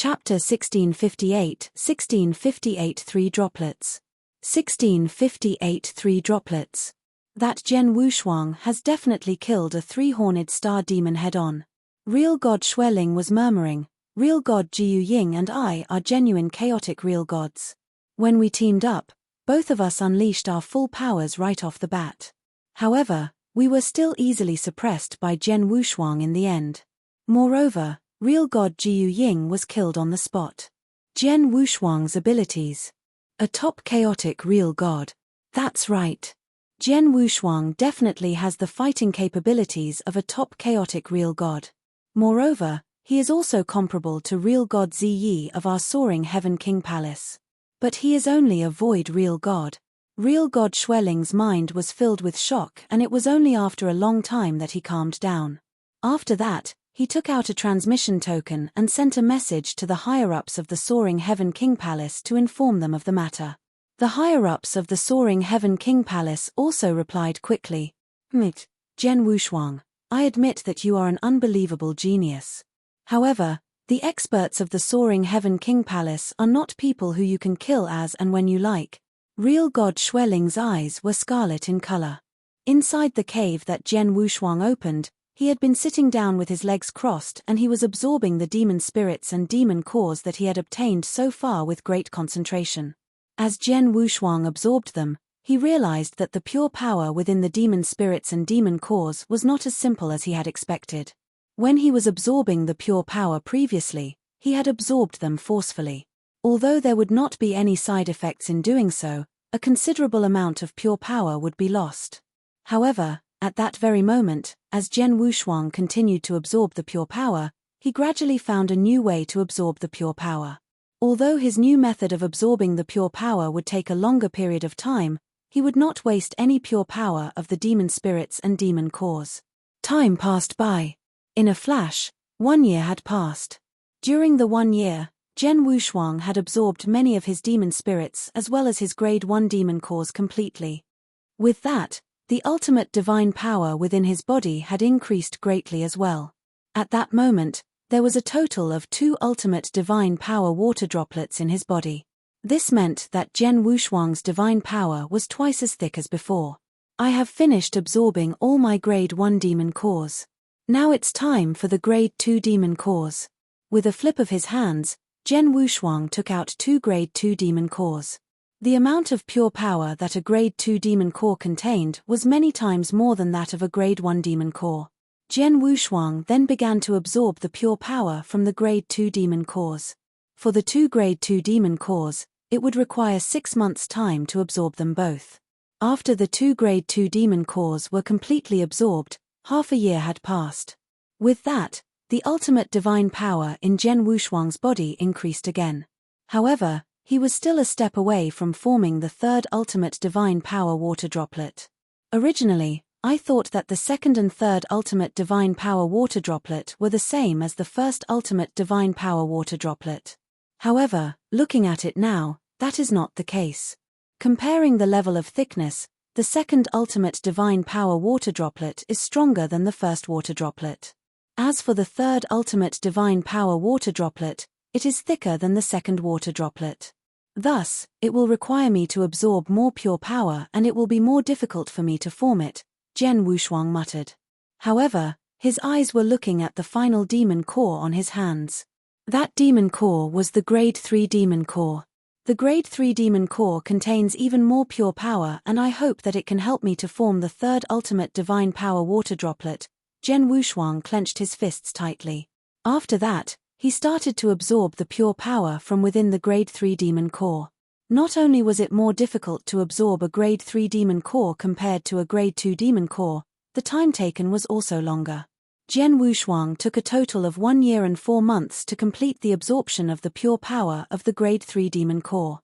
Chapter 1658 3 droplets. 1658 3 droplets. That Zhen Wushuang has definitely killed a three-horned star demon head-on. Real God Xueling was murmuring, real God Jiu Ying and I are genuine chaotic real gods. When we teamed up, both of us unleashed our full powers right off the bat. However, we were still easily suppressed by Zhen Wushuang in the end. Moreover, real God Jiu Ying was killed on the spot. Zhen Wushuang's abilities. A top chaotic real god. That's right. Zhen Wushuang definitely has the fighting capabilities of a top chaotic real god. Moreover, he is also comparable to real god Ziyi of our soaring Heaven King Palace. But he is only a void real god. Real god Xueling's mind was filled with shock, and it was only after a long time that he calmed down. After that, he took out a transmission token and sent a message to the higher-ups of the soaring Heaven King Palace to inform them of the matter. The higher-ups of the soaring Heaven King Palace also replied quickly. Zhen Wushuang, I admit that you are an unbelievable genius. However, the experts of the soaring Heaven King Palace are not people who you can kill as and when you like. Real God Xueling's eyes were scarlet in color. Inside the cave that Zhen Wushuang opened, he had been sitting down with his legs crossed and he was absorbing the demon spirits and demon cores that he had obtained so far with great concentration. As Zhen Wushuang absorbed them, he realized that the pure power within the demon spirits and demon cores was not as simple as he had expected. When he was absorbing the pure power previously, he had absorbed them forcefully. Although there would not be any side effects in doing so, a considerable amount of pure power would be lost. However, at that very moment, as Zhen Wushuang continued to absorb the pure power, he gradually found a new way to absorb the pure power. Although his new method of absorbing the pure power would take a longer period of time, he would not waste any pure power of the demon spirits and demon cores. Time passed by. In a flash, 1 year had passed. During the 1 year, Zhen Wushuang had absorbed many of his demon spirits as well as his grade 1 demon cores completely. With that, the ultimate divine power within his body had increased greatly as well. At that moment, there was a total of 2 ultimate divine power water droplets in his body. This meant that Zhen Wushuang's divine power was twice as thick as before. I have finished absorbing all my grade 1 demon cores. Now it's time for the grade 2 demon cores. With a flip of his hands, Zhen Wushuang took out 2 grade 2 demon cores. The amount of pure power that a grade 2 demon core contained was many times more than that of a grade 1 demon core. Zhen Wushuang then began to absorb the pure power from the grade 2 demon cores. For the 2 grade 2 demon cores, it would require 6 months' time to absorb them both. After the 2 grade 2 demon cores were completely absorbed, half a year had passed. With that, the ultimate divine power in Zhen Wushuang's body increased again. However, he was still a step away from forming the 3rd ultimate divine power water droplet. Originally, I thought that the 2nd and 3rd ultimate divine power water droplet were the same as the 1st ultimate divine power water droplet. However, looking at it now, that is not the case. Comparing the level of thickness, the 2nd ultimate divine power water droplet is stronger than the 1st water droplet. As for the 3rd ultimate divine power water droplet, it is thicker than the 2nd water droplet. Thus, it will require me to absorb more pure power and it will be more difficult for me to form it, Zhen Wushuang muttered. However, his eyes were looking at the final demon core on his hands. That demon core was the grade 3 demon core. The grade 3 demon core contains even more pure power and I hope that it can help me to form the 3rd ultimate divine power water droplet. Zhen Wushuang clenched his fists tightly. After that, he started to absorb the pure power from within the grade 3 demon core. Not only was it more difficult to absorb a grade 3 demon core compared to a grade 2 demon core, the time taken was also longer. Zhen Wushuang took a total of 1 year and 4 months to complete the absorption of the pure power of the grade 3 demon core.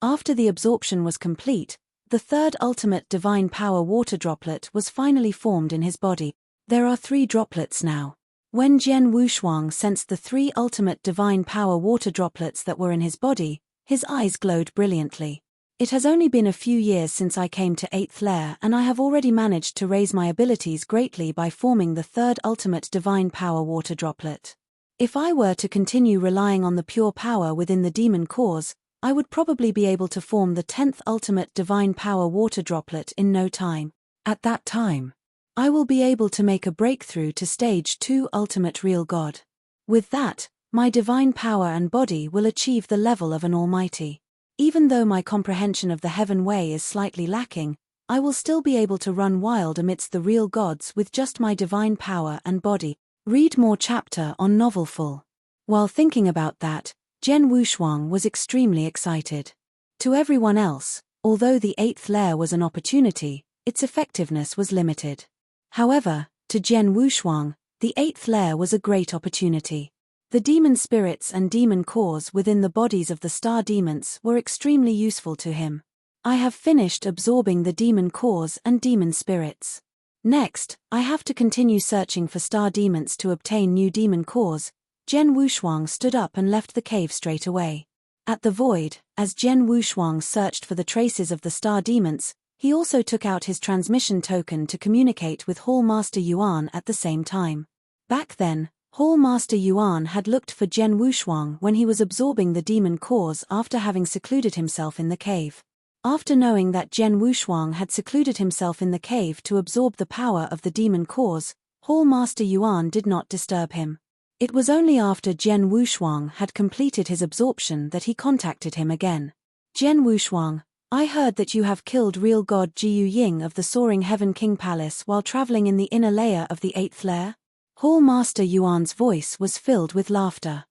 After the absorption was complete, the 3rd ultimate divine power water droplet was finally formed in his body. There are 3 droplets now. When Zhen Wushuang sensed the 3 ultimate divine power water droplets that were in his body, his eyes glowed brilliantly. It has only been a few years since I came to 8th layer and I have already managed to raise my abilities greatly by forming the 3rd ultimate divine power water droplet. If I were to continue relying on the pure power within the demon cores, I would probably be able to form the 10th ultimate divine power water droplet in no time. At that time, I will be able to make a breakthrough to stage 2 ultimate real God. With that, my divine power and body will achieve the level of an almighty. Even though my comprehension of the heaven way is slightly lacking, I will still be able to run wild amidst the real gods with just my divine power and body. Read more chapter on novel full. While thinking about that, Zhen Wushuang was extremely excited. To everyone else, although the 8th layer was an opportunity, its effectiveness was limited. However, to Zhen Wushuang, the 8th layer was a great opportunity. The demon spirits and demon cores within the bodies of the star demons were extremely useful to him. I have finished absorbing the demon cores and demon spirits. Next, I have to continue searching for star demons to obtain new demon cores. Zhen Wushuang stood up and left the cave straight away. At the void, as Zhen Wushuang searched for the traces of the star demons, he also took out his transmission token to communicate with Hall Master Yuan at the same time. Back then, Hall Master Yuan had looked for Zhen Wushuang when he was absorbing the demon cores after having secluded himself in the cave. After knowing that Zhen Wushuang had secluded himself in the cave to absorb the power of the demon cores, Hall Master Yuan did not disturb him. It was only after Zhen Wushuang had completed his absorption that he contacted him again. Zhen Wushuang, I heard that you have killed real god Jiu Ying of the Soaring Heaven King Palace while traveling in the inner layer of the 8th layer? Hall Master Yuan's voice was filled with laughter.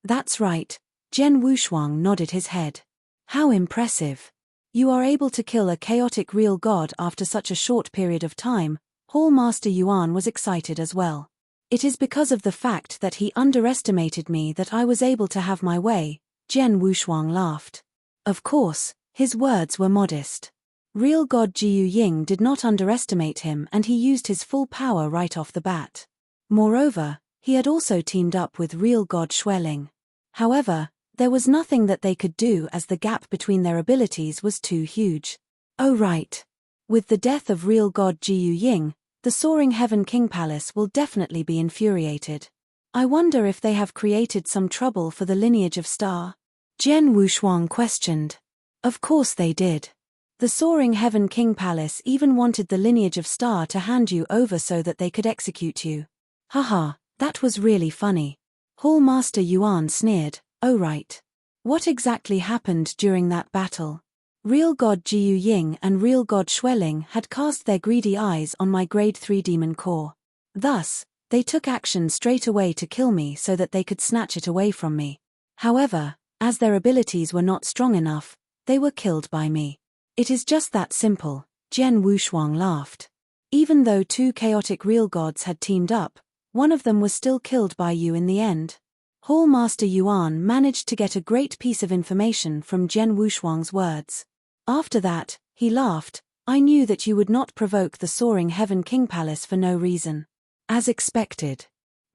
That's right, Zhen Wushuang nodded his head. How impressive. You are able to kill a chaotic real god after such a short period of time. Hall Master Yuan was excited as well. It is because of the fact that he underestimated me that I was able to have my way. Zhen Wushuang laughed. Of course, his words were modest. Real god Jiu Ying did not underestimate him and he used his full power right off the bat. Moreover, he had also teamed up with real god Xueling. However, there was nothing that they could do as the gap between their abilities was too huge. Oh right. With the death of real god Jiu Ying, the Soaring Heaven King Palace will definitely be infuriated. I wonder if they have created some trouble for the lineage of Star? Zhen Wushuang questioned. Of course they did. The Soaring Heaven King Palace even wanted the lineage of Star to hand you over so that they could execute you. Haha, that was really funny. Hall Master Yuan sneered. Oh right. What exactly happened during that battle? Real god Jiu Ying and real god Xueling had cast their greedy eyes on my grade 3 demon core. Thus, they took action straight away to kill me so that they could snatch it away from me. However, as their abilities were not strong enough, they were killed by me. It is just that simple, Zhen Wushuang laughed. Even though 2 chaotic real gods had teamed up, one of them was still killed by you in the end. Hall Master Yuan managed to get a great piece of information from Zhen Wushuang's words. After that, he laughed. I knew that you would not provoke the Soaring Heaven King Palace for no reason. As expected.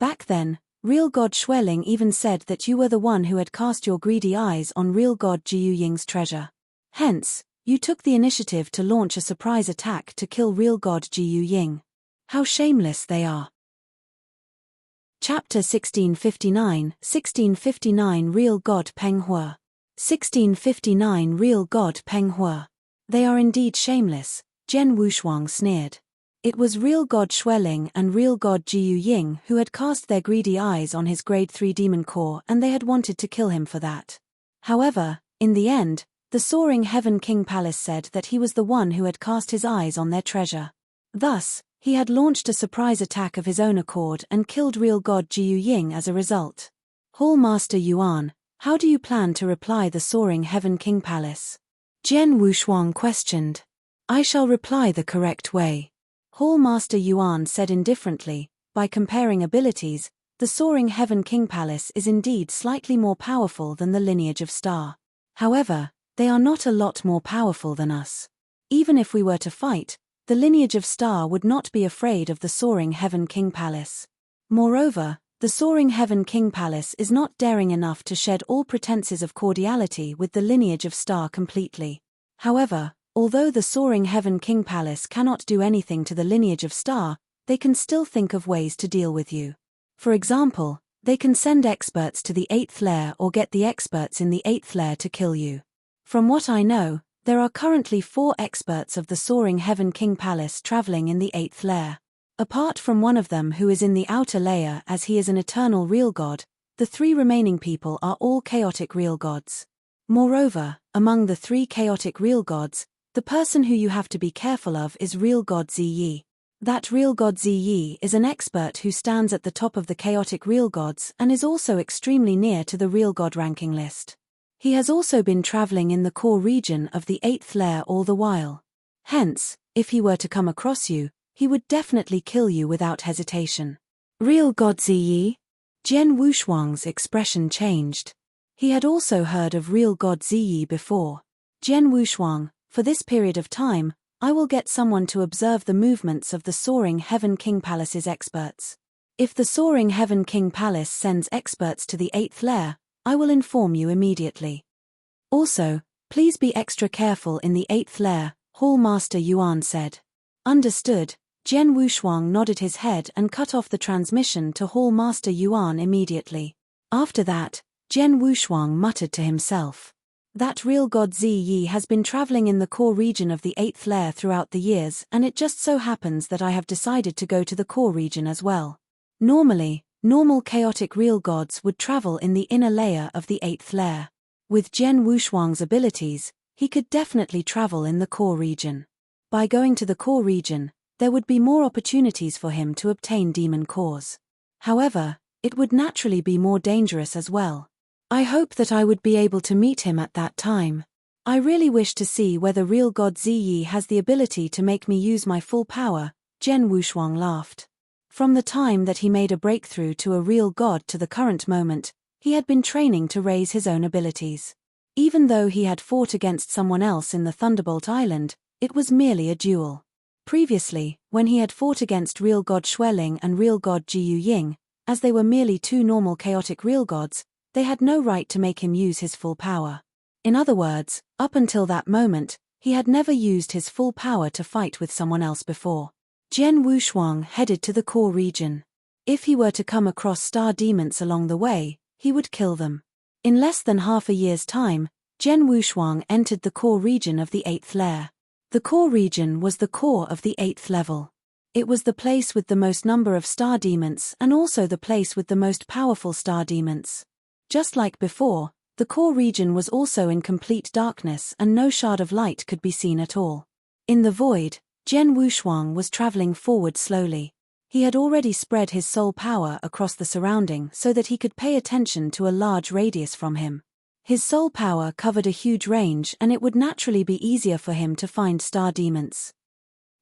Back then, real god Xueling even said that you were the one who had cast your greedy eyes on real god Jiu Ying's treasure. Hence, you took the initiative to launch a surprise attack to kill real god Jiu Ying. How shameless they are. Chapter 1659 Real God Peng Hua. 1659 Real God Peng Hua. They are indeed shameless, Zhen Wushuang sneered. It was real god Xueling and real god Jiu Ying who had cast their greedy eyes on his grade 3 demon core and they had wanted to kill him for that. However, in the end, the Soaring Heaven King Palace said that he was the one who had cast his eyes on their treasure. Thus, he had launched a surprise attack of his own accord and killed real god Jiu Ying as a result. Hall Master Yuan, how do you plan to reply the Soaring Heaven King Palace? Zhen Wushuang questioned. I shall reply the correct way. Hall Master Yuan said indifferently, by comparing abilities, the Soaring Heaven King Palace is indeed slightly more powerful than the lineage of Star. However, they are not a lot more powerful than us. Even if we were to fight, the lineage of Star would not be afraid of the Soaring Heaven King Palace. Moreover, the Soaring Heaven King Palace is not daring enough to shed all pretenses of cordiality with the lineage of Star completely. However, although the Soaring Heaven King Palace cannot do anything to the lineage of Star, they can still think of ways to deal with you. For example, They can send experts to the 8th layer or get the experts in the 8th layer to kill you. From what I know, there are currently 4 experts of the Soaring Heaven King Palace traveling in the 8th layer. Apart from one of them who is in the outer layer as he is an eternal real god, the 3 remaining people are all chaotic real gods. Moreover, among the 3 chaotic real gods, the person who you have to be careful of is real god Ziyi. That real god Ziyi is an expert who stands at the top of the chaotic real gods and is also extremely near to the real god ranking list. He has also been traveling in the core region of the 8th layer all the while. Hence, if he were to come across you, he would definitely kill you without hesitation. Real god Ziyi? Jian Wushuang's expression changed. He had also heard of real god Ziyi before. Jian Wushuang, for this period of time, I will get someone to observe the movements of the Soaring Heaven King Palace's experts. If the Soaring Heaven King Palace sends experts to the 8th layer, I will inform you immediately. Also, please be extra careful in the 8th layer, Hall Master Yuan said. Understood. Jian Wushuang nodded his head and cut off the transmission to Hall Master Yuan immediately. After that, Jian Wushuang muttered to himself. That real god Ziyi has been traveling in the core region of the 8th layer throughout the years, and it just so happens that I have decided to go to the core region as well. Normally, normal chaotic real gods would travel in the inner layer of the 8th layer. With Jian Wushuang's abilities, he could definitely travel in the core region. By going to the core region, there would be more opportunities for him to obtain demon cores. However, it would naturally be more dangerous as well. I hope that I would be able to meet him at that time. I really wish to see whether real god Ziyi has the ability to make me use my full power, Jian Wushuang laughed. From the time that he made a breakthrough to a real god to the current moment, he had been training to raise his own abilities. Even though he had fought against someone else in the Thunderbolt Island, it was merely a duel. Previously, when he had fought against real god Xueling and real god Jiyu Ying, as they were merely 2 normal chaotic real gods, they had no right to make him use his full power. In other words, up until that moment, he had never used his full power to fight with someone else before. Jian Wushuang headed to the core region. If he were to come across star demons along the way, he would kill them. In less than half a year's time, Jian Wushuang entered the core region of the 8th layer. The core region was the core of the 8th level. It was the place with the most number of star demons and also the place with the most powerful star demons. Just like before, the core region was also in complete darkness and no shard of light could be seen at all. In the void, Jian Wushuang was traveling forward slowly. He had already spread his soul power across the surrounding so that he could pay attention to a large radius from him. His soul power covered a huge range and it would naturally be easier for him to find star demons.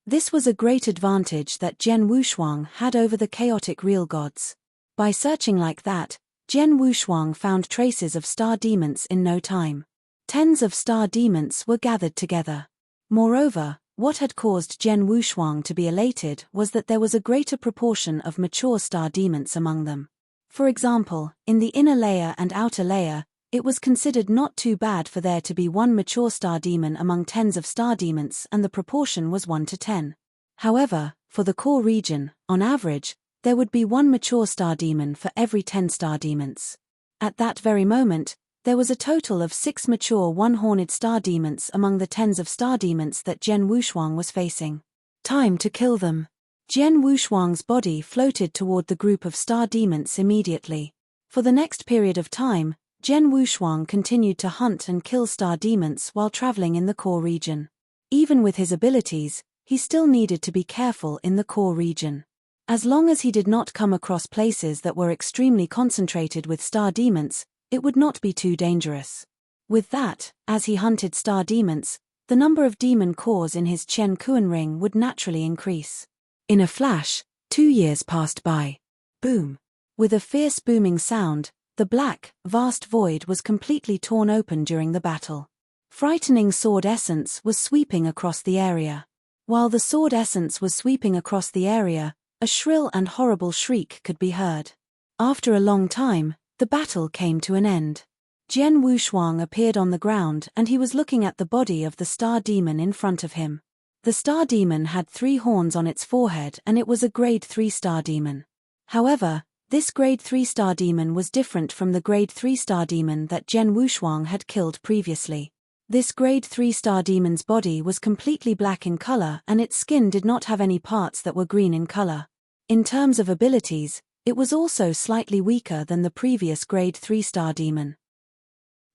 This was a great advantage that Jian Wushuang had over the chaotic real gods. By searching like that, Jian Wushuang found traces of star demons in no time. Tens of star demons were gathered together. Moreover, what had caused Jian Wushuang to be elated was that there was a greater proportion of mature star demons among them. For example, in the inner layer and outer layer, it was considered not too bad for there to be 1 mature star demon among tens of star demons and the proportion was 1 to 10. However, for the core region, on average, there would be 1 mature star demon for every 10 star demons. At that very moment, there was a total of 6 mature one-horned star demons among the tens of star demons that Jian Wushuang was facing. Time to kill them. Jian Wushuang's body floated toward the group of star demons immediately. For the next period of time, Jian Wushuang continued to hunt and kill star demons while traveling in the core region. Even with his abilities, he still needed to be careful in the core region. As long as he did not come across places that were extremely concentrated with star demons, it would not be too dangerous. With that, as he hunted star demons, the number of demon cores in his Qian Kuan ring would naturally increase. In a flash, 2 years passed by. Boom! With a fierce booming sound, the black, vast void was completely torn open during the battle. Frightening sword essence was sweeping across the area. While the sword essence was sweeping across the area, a shrill and horrible shriek could be heard. After a long time, the battle came to an end. Jian Wushuang appeared on the ground and he was looking at the body of the star demon in front of him. The star demon had 3 horns on its forehead and it was a grade 3 star demon. However, This grade 3 star demon was different from the grade 3 star demon that Zhen Wushuang had killed previously. This grade 3 star demon's body was completely black in color and its skin did not have any parts that were green in color. In terms of abilities, it was also slightly weaker than the previous grade 3 star demon.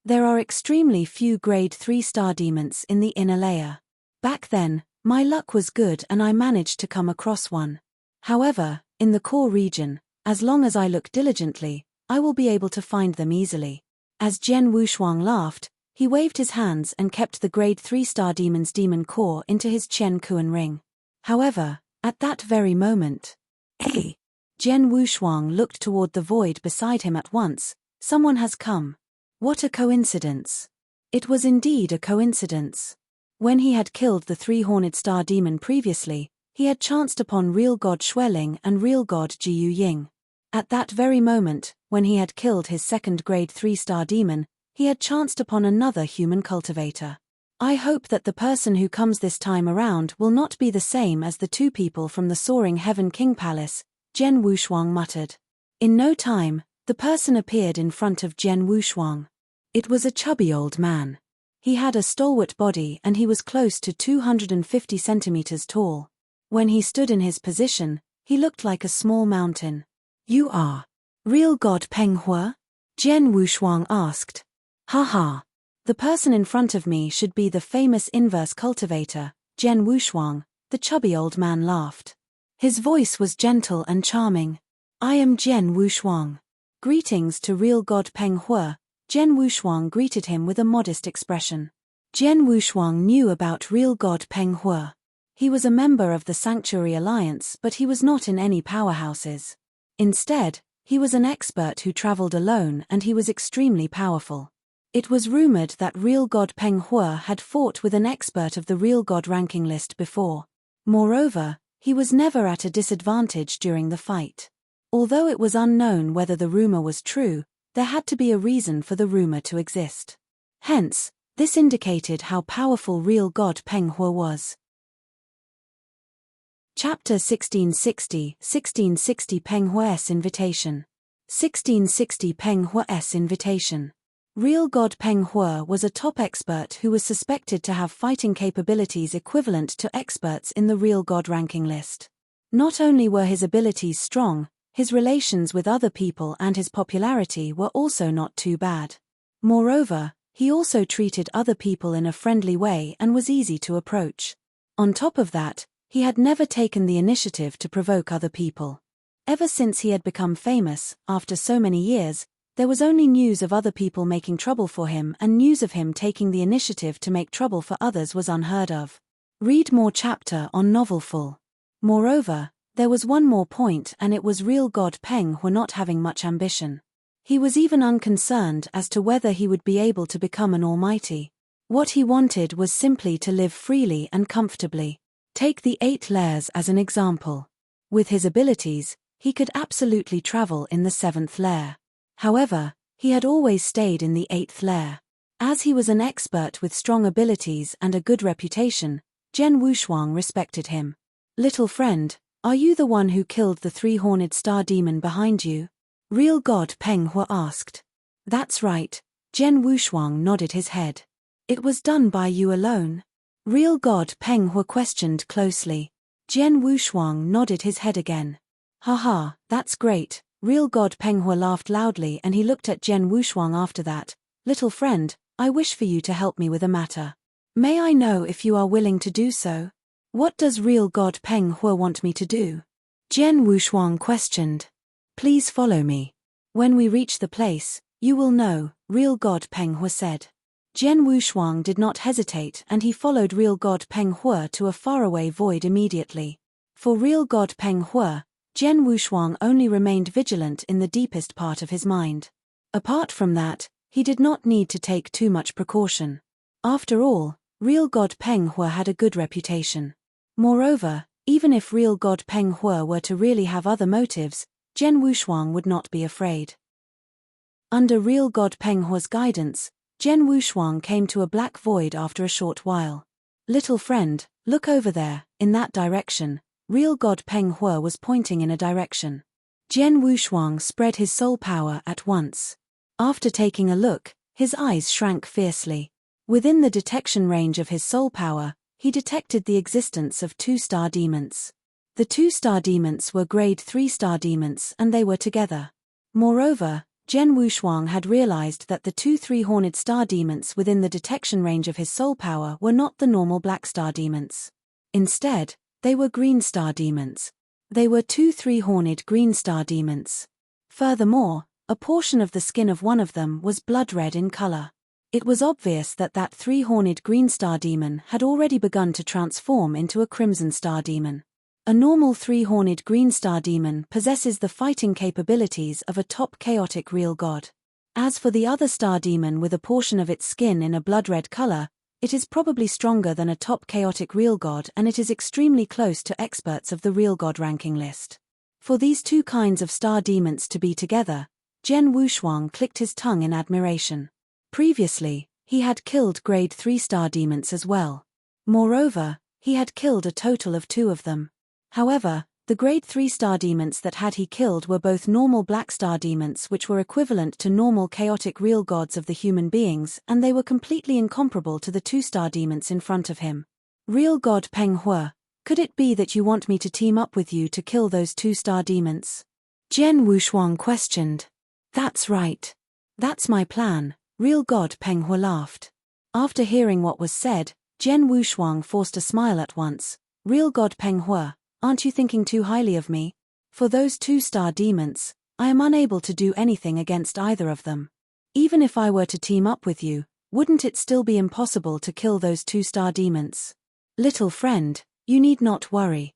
There are extremely few grade 3 star demons in the inner layer. Back then, my luck was good and I managed to come across one. However, in the core region, as long as I look diligently, I will be able to find them easily. As Zhen Wushuang laughed, he waved his hands and kept the grade 3 star demon's demon core into his Chen Kuan ring. However, at that very moment, hey! Zhen Wushuang looked toward the void beside him at once. Someone has come. What a coincidence. It was indeed a coincidence. When he had killed the 3-horned star demon previously, he had chanced upon real god Xueling and real god Jiu Ying. At that very moment, when he had killed his second grade 3 star demon, he had chanced upon another human cultivator. I hope that the person who comes this time around will not be the same as the two people from the Soaring Heaven King Palace, Zhen Wushuang muttered. In no time, the person appeared in front of Zhen Wushuang. It was a chubby old man. He had a stalwart body and he was close to 250 centimeters tall. When he stood in his position, he looked like a small mountain. You are real god Peng Hua? Zhen Wushuang asked. Haha. The person in front of me should be the famous inverse cultivator, Zhen Wushuang, the chubby old man laughed. His voice was gentle and charming. I am Zhen Wushuang. Greetings to real god Peng Hua. Zhen Wushuang greeted him with a modest expression. Zhen Wushuang knew about real god Peng Hua. He was a member of the Sanctuary Alliance but he was not in any powerhouses. Instead, he was an expert who traveled alone and he was extremely powerful. It was rumored that real god Peng Hua had fought with an expert of the real god ranking list before. Moreover, he was never at a disadvantage during the fight. Although it was unknown whether the rumor was true, there had to be a reason for the rumor to exist. Hence, this indicated how powerful real god Peng Hua was. Chapter 1660 Peng Hua's Invitation. 1660 Peng Hua's Invitation. Real god Peng Hua was a top expert who was suspected to have fighting capabilities equivalent to experts in the real god ranking list. Not only were his abilities strong, his relations with other people and his popularity were also not too bad. Moreover, he also treated other people in a friendly way and was easy to approach. On top of that, he had never taken the initiative to provoke other people. Ever since he had become famous, after so many years, there was only news of other people making trouble for him and news of him taking the initiative to make trouble for others was unheard of. Read more chapter on novel full. Moreover, there was one more point and it was real god Peng Hua not having much ambition. He was even unconcerned as to whether he would be able to become an almighty. What he wanted was simply to live freely and comfortably. Take the 8 layers as an example. With his abilities, he could absolutely travel in the 7th layer. However, he had always stayed in the 8th layer. As he was an expert with strong abilities and a good reputation, Zhen Wushuang respected him. Little friend, are you the one who killed the 3-horned star demon behind you? Real god Peng Hua asked. That's right, Zhen Wushuang nodded his head. It was done by you alone? Real god Peng Hua questioned closely. Zhen Wushuang nodded his head again. Haha, that's great. Real god Peng Hua laughed loudly and he looked at Zhen Wushuang after that. Little friend, I wish for you to help me with a matter. May I know if you are willing to do so? What does real god Peng Hua want me to do? Zhen Wushuang questioned. Please follow me. When we reach the place, you will know, real god Peng Hua said. Zhen Wushuang did not hesitate and he followed real god Peng Hua to a faraway void immediately. For real god Peng Hua, Zhen Wushuang only remained vigilant in the deepest part of his mind. Apart from that, he did not need to take too much precaution. After all, real god Peng Hua had a good reputation. Moreover, even if real god Peng Hua were to really have other motives, Zhen Wushuang would not be afraid. Under real god Peng Hua's guidance, Zhen Wushuang came to a black void after a short while. Little friend, look over there, in that direction. Real god Peng Hua was pointing in a direction. Jian Wushuang spread his soul power at once. After taking a look, his eyes shrank fiercely. Within the detection range of his soul power, he detected the existence of 2 star demons. The 2 star demons were grade 3 star demons and they were together. Moreover, Jian Wushuang had realized that the 2 3-horned star demons within the detection range of his soul power were not the normal black star demons. Instead, they were green star demons. They were 2 3-horned green star demons. Furthermore, a portion of the skin of one of them was blood red in color. It was obvious that 3-horned green star demon had already begun to transform into a crimson star demon. A normal 3-horned green star demon possesses the fighting capabilities of a top chaotic real god. As for the other star demon with a portion of its skin in a blood red color, it is probably stronger than a top chaotic real god and it is extremely close to experts of the real god ranking list. For these 2 kinds of star demons to be together, Jian Wushuang clicked his tongue in admiration. Previously, he had killed grade 3 star demons as well. Moreover, he had killed a total of 2 of them. However, the grade 3 star demons that he killed were both normal black star demons which were equivalent to normal chaotic real gods of the human beings and they were completely incomparable to the 2 star demons in front of him. Real god Peng Hu, could it be that you want me to team up with you to kill those 2 star demons? Jian Wushuang questioned. That's right. That's my plan, real god Peng Hu laughed. After hearing what was said, Jian Wushuang forced a smile at once. Real god Peng Hu, aren't you thinking too highly of me? For those 2 star demons, I am unable to do anything against either of them. Even if I were to team up with you, wouldn't it still be impossible to kill those 2 star demons? Little friend, you need not worry.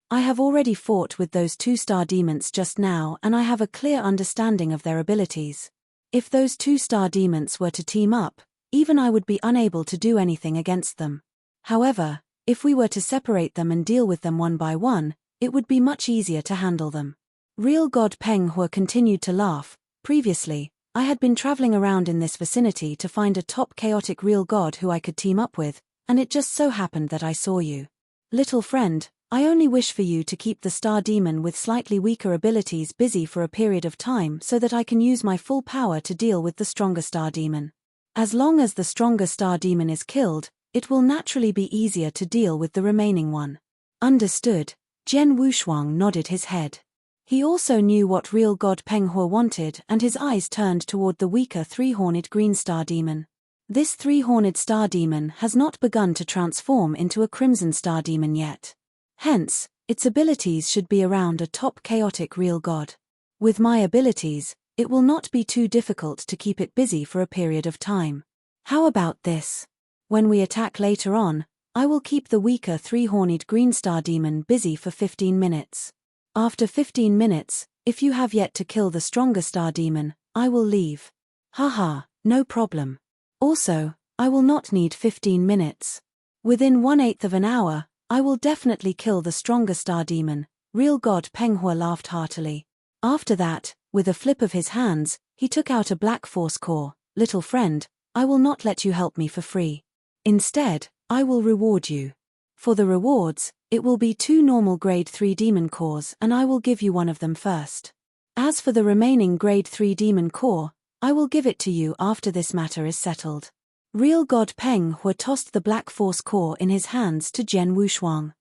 I have already fought with those 2 star demons just now and I have a clear understanding of their abilities. If those 2 star demons were to team up, even I would be unable to do anything against them. However, if we were to separate them and deal with them one by one, it would be much easier to handle them. Real god Peng Hu continued to laugh. Previously, I had been traveling around in this vicinity to find a top chaotic real god who I could team up with, and it just so happened that I saw you. Little friend, I only wish for you to keep the star demon with slightly weaker abilities busy for a period of time so that I can use my full power to deal with the stronger star demon. As long as the stronger star demon is killed, it will naturally be easier to deal with the remaining one. Understood. Jian Wushuang nodded his head. He also knew what real god Peng Hu wanted and his eyes turned toward the weaker 3-horned green star demon. This 3-horned star demon has not begun to transform into a crimson star demon yet. Hence, its abilities should be around a top chaotic real god. With my abilities, it will not be too difficult to keep it busy for a period of time. How about this? When we attack later on, I will keep the weaker 3-horned green star demon busy for 15 minutes. After 15 minutes, if you have yet to kill the stronger star demon, I will leave. Haha, no problem. Also, I will not need 15 minutes. Within 1/8 of an hour, I will definitely kill the stronger star demon. Real god Peng Hu laughed heartily. After that, with a flip of his hands, he took out a black force core. Little friend, I will not let you help me for free. Instead, I will reward you. For the rewards, it will be 2 normal grade 3 demon cores and I will give you one of them first. As for the remaining grade 3 demon core, I will give it to you after this matter is settled. Real god Peng Hu tossed the black force core in his hands to Jian Wushuang.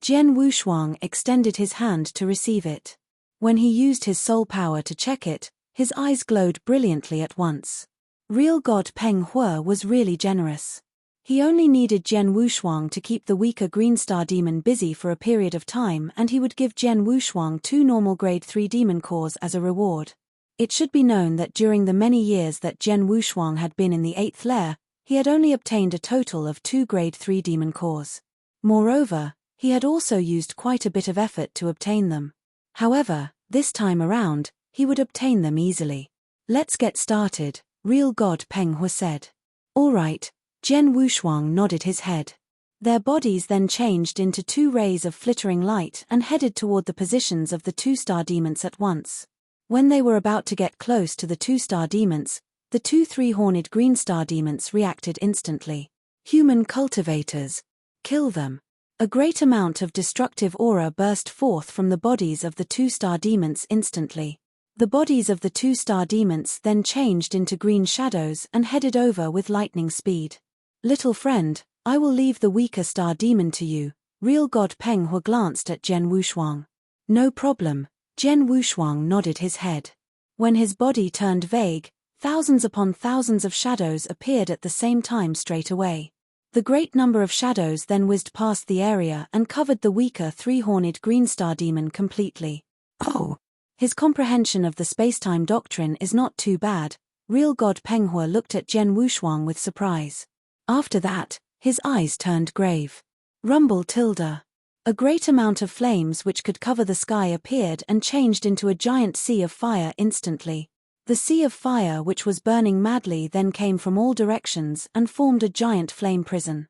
Jian Wushuang extended his hand to receive it. When he used his soul power to check it, his eyes glowed brilliantly at once. Real god Peng Hu was really generous. He only needed Jian Wushuang to keep the weaker green star demon busy for a period of time and he would give Jian Wushuang 2 normal grade 3 demon cores as a reward. It should be known that during the many years that Jian Wushuang had been in the 8th layer, he had only obtained a total of 2 grade 3 demon cores. Moreover, he had also used quite a bit of effort to obtain them. However, this time around, he would obtain them easily. Let's get started, real god Peng Hu said. Alright, Jian Wushuang nodded his head. Their bodies then changed into 2 rays of flittering light and headed toward the positions of the 2 star demons at once. When they were about to get close to the 2 star demons, the 2 3-horned green star demons reacted instantly. Human cultivators. Kill them. A great amount of destructive aura burst forth from the bodies of the two star demons instantly. The bodies of the two star demons then changed into green shadows and headed over with lightning speed. Little friend, I will leave the weaker star demon to you. Real God Peng Hu glanced at Jian Wushuang. No problem. Jian Wushuang nodded his head. When his body turned vague, thousands upon thousands of shadows appeared at the same time straight away. The great number of shadows then whizzed past the area and covered the weaker three-horned green star demon completely. Oh! His comprehension of the spacetime doctrine is not too bad. Real God Peng Hu looked at Jian Wushuang with surprise. After that, his eyes turned grave. Rumble tilde. A great amount of flames which could cover the sky appeared and changed into a giant sea of fire instantly. The sea of fire which was burning madly then came from all directions and formed a giant flame prison.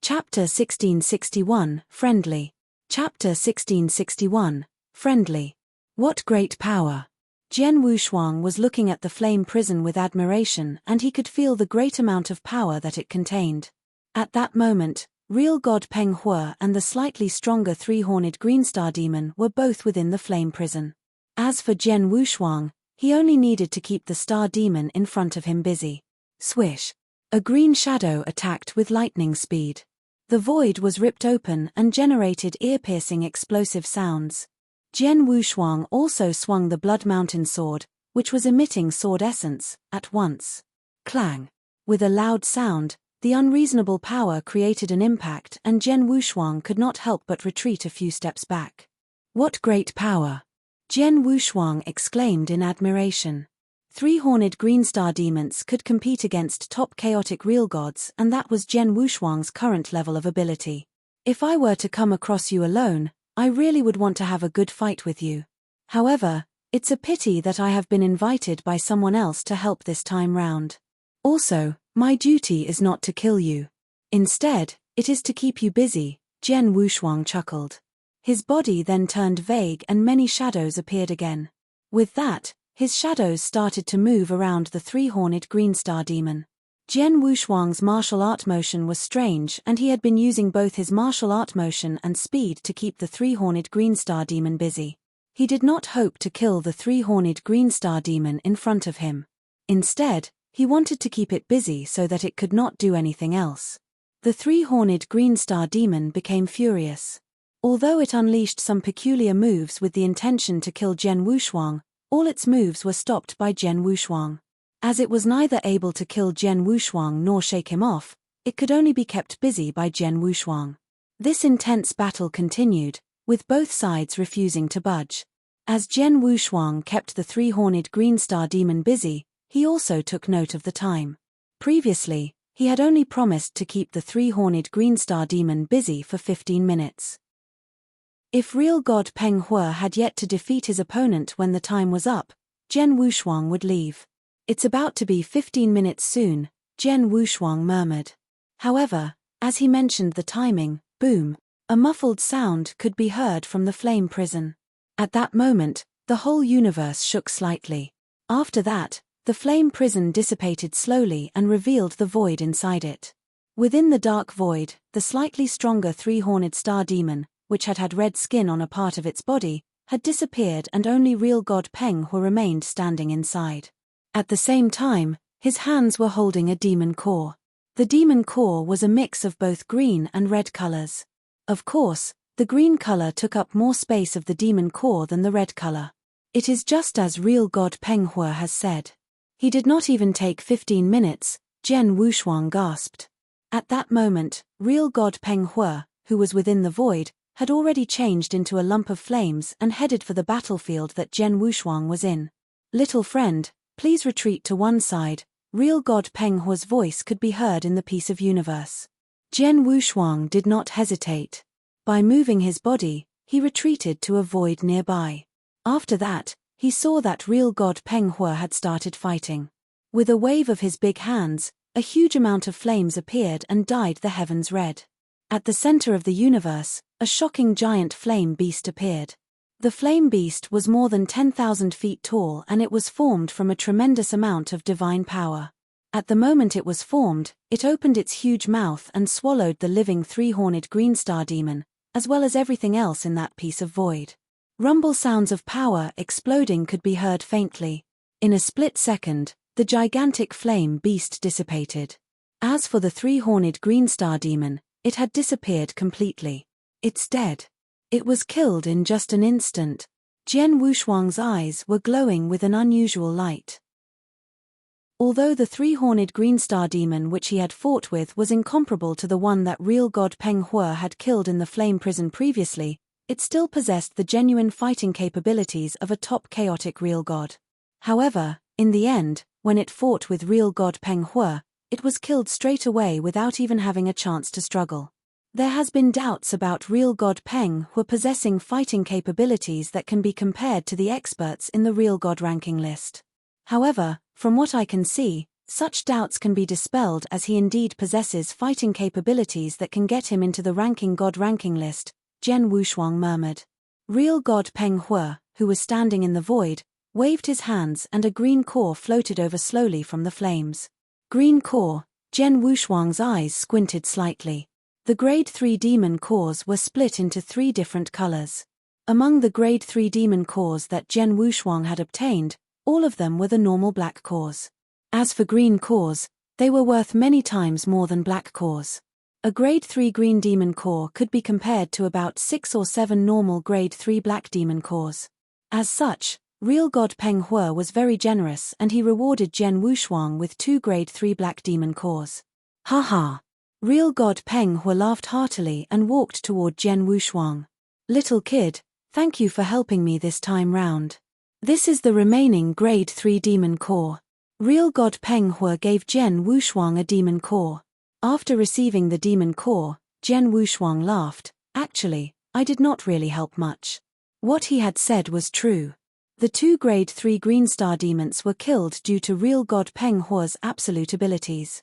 Chapter 1661, Friendly. Chapter 1661, Friendly. What great power! Jian Wushuang was looking at the flame prison with admiration and he could feel the great amount of power that it contained. At that moment, Real God Peng Hu and the slightly stronger three-horned green star demon were both within the flame prison. As for Jian Wushuang, he only needed to keep the star demon in front of him busy. Swish! A green shadow attacked with lightning speed. The void was ripped open and generated ear-piercing explosive sounds. Jian Wushuang also swung the Blood Mountain sword, which was emitting sword essence, at once. Clang! With a loud sound, the unreasonable power created an impact and Jian Wushuang could not help but retreat a few steps back. What great power! Jian Wushuang exclaimed in admiration. Three-horned green star demons could compete against top chaotic real gods and that was Jian Wushuang's current level of ability. If I were to come across you alone, I really would want to have a good fight with you. However, it's a pity that I have been invited by someone else to help this time round. Also, my duty is not to kill you. Instead, it is to keep you busy, Jian Wushuang chuckled. His body then turned vague and many shadows appeared again. With that, his shadows started to move around the three-horned green star demon. Jian Wushuang's martial art motion was strange and he had been using both his martial art motion and speed to keep the three-horned green star demon busy. He did not hope to kill the three-horned green star demon in front of him. Instead, he wanted to keep it busy so that it could not do anything else. The three-horned green star demon became furious. Although it unleashed some peculiar moves with the intention to kill Jian Wushuang, all its moves were stopped by Jian Wushuang. As it was neither able to kill Jian Wushuang nor shake him off, it could only be kept busy by Jian Wushuang. This intense battle continued, with both sides refusing to budge. As Jian Wushuang kept the three-horned green star demon busy, he also took note of the time. Previously, he had only promised to keep the three-horned green star demon busy for 15 minutes. If real God Peng Hu had yet to defeat his opponent when the time was up, Jian Wushuang would leave. It's about to be 15 minutes soon, Jian Wushuang murmured. However, as he mentioned the timing, boom, a muffled sound could be heard from the flame prison. At that moment, the whole universe shook slightly. After that, the flame prison dissipated slowly and revealed the void inside it. Within the dark void, the slightly stronger three-horned star demon, which had had red skin on a part of its body, had disappeared and only real God Peng Hu remained standing inside. At the same time, his hands were holding a demon core. The demon core was a mix of both green and red colors. Of course, the green color took up more space of the demon core than the red color. It is just as real God Peng Hu has said. He did not even take 15 minutes, Jian Wushuang gasped. At that moment, real God Peng Hu, who was within the void, had already changed into a lump of flames and headed for the battlefield that Jian Wushuang was in. Little friend, please retreat to one side, real God Peng Hu's voice could be heard in the piece of universe. Jian Wushuang did not hesitate. By moving his body, he retreated to a void nearby. After that, he saw that real God Peng Hu had started fighting. With a wave of his big hands, a huge amount of flames appeared and dyed the heavens red. At the center of the universe, a shocking giant flame beast appeared. The flame beast was more than 10,000 feet tall and it was formed from a tremendous amount of divine power. At the moment it was formed, it opened its huge mouth and swallowed the living three-horned green star demon, as well as everything else in that piece of void. Rumble sounds of power exploding could be heard faintly. In a split second, the gigantic flame beast dissipated. As for the three-horned green star demon, it had disappeared completely. It's dead. It was killed in just an instant. Jian Wushuang's eyes were glowing with an unusual light. Although the three-horned green star demon which he had fought with was incomparable to the one that real god Peng He had killed in the flame prison previously, it still possessed the genuine fighting capabilities of a top chaotic real god. However, in the end, when it fought with real god Peng He, it was killed straight away without even having a chance to struggle. There has been doubts about real god Peng He possessing fighting capabilities that can be compared to the experts in the real god ranking list. However, from what I can see, such doubts can be dispelled as he indeed possesses fighting capabilities that can get him into the ranking god ranking list, Jian Wushuang murmured. Real god Peng He, who was standing in the void, waved his hands and a green core floated over slowly from the flames. Green core, Jian Wushuang's eyes squinted slightly. The grade 3 demon cores were split into 3 different colors. Among the grade 3 demon cores that Jian Wushuang had obtained, all of them were the normal black cores. As for green cores, they were worth many times more than black cores. A grade 3 green demon core could be compared to about 6 or 7 normal grade 3 black demon cores. As such, real god Peng He was very generous and he rewarded Jian Wushuang with 2 grade 3 black demon cores. Haha! Real god Peng He laughed heartily and walked toward Jian Wushuang. Little kid, thank you for helping me this time round. This is the remaining grade 3 demon core. Real god Peng He gave Jian Wushuang a demon core. After receiving the demon core, Jian Wushuang laughed. Actually, I did not really help much. What he had said was true. The 2 grade 3 green star demons were killed due to real god Peng He's absolute abilities.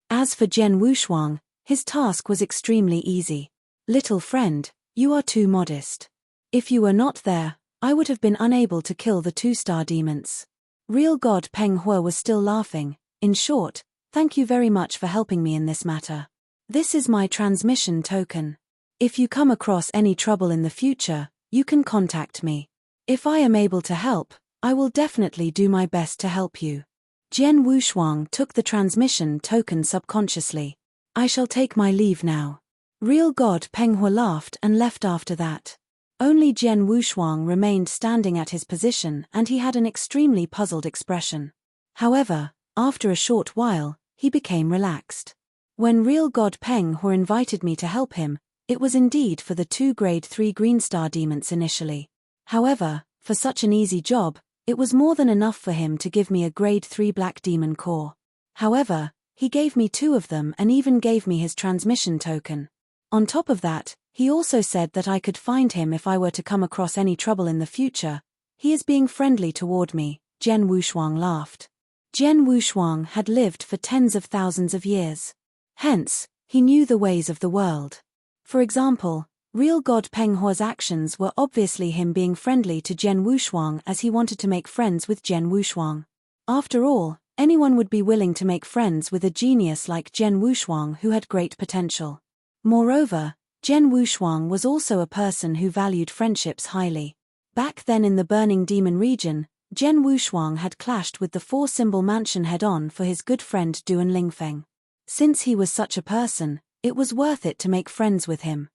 As for Jian Wushuang, his task was extremely easy. Little friend, you are too modest. If you were not there, I would have been unable to kill the 2-star demons. Real god Peng He was still laughing. In short, thank you very much for helping me in this matter. This is my transmission token. If you come across any trouble in the future, you can contact me. If I am able to help, I will definitely do my best to help you. Jian Wushuang took the transmission token subconsciously. I shall take my leave now. Real god Peng He laughed and left after that. Only Jian Wushuang remained standing at his position and he had an extremely puzzled expression. However, after a short while, he became relaxed. When real god Peng He invited me to help him, it was indeed for the 2 grade 3 green star demons initially. However, for such an easy job, it was more than enough for him to give me a grade 3 black demon core. However, he gave me 2 of them and even gave me his transmission token. On top of that, he also said that I could find him if I were to come across any trouble in the future. He is being friendly toward me, Jian Wushuang laughed. Jian Wushuang had lived for tens of thousands of years. Hence, he knew the ways of the world. For example, real god Peng He's actions were obviously him being friendly to Jian Wushuang as he wanted to make friends with Jian Wushuang. After all, anyone would be willing to make friends with a genius like Jian Wushuang who had great potential. Moreover, Jian Wushuang was also a person who valued friendships highly. Back then in the Burning Demon region, Jian Wushuang had clashed with the 4-symbol mansion head-on for his good friend Duan Lingfeng. Since he was such a person, it was worth it to make friends with him.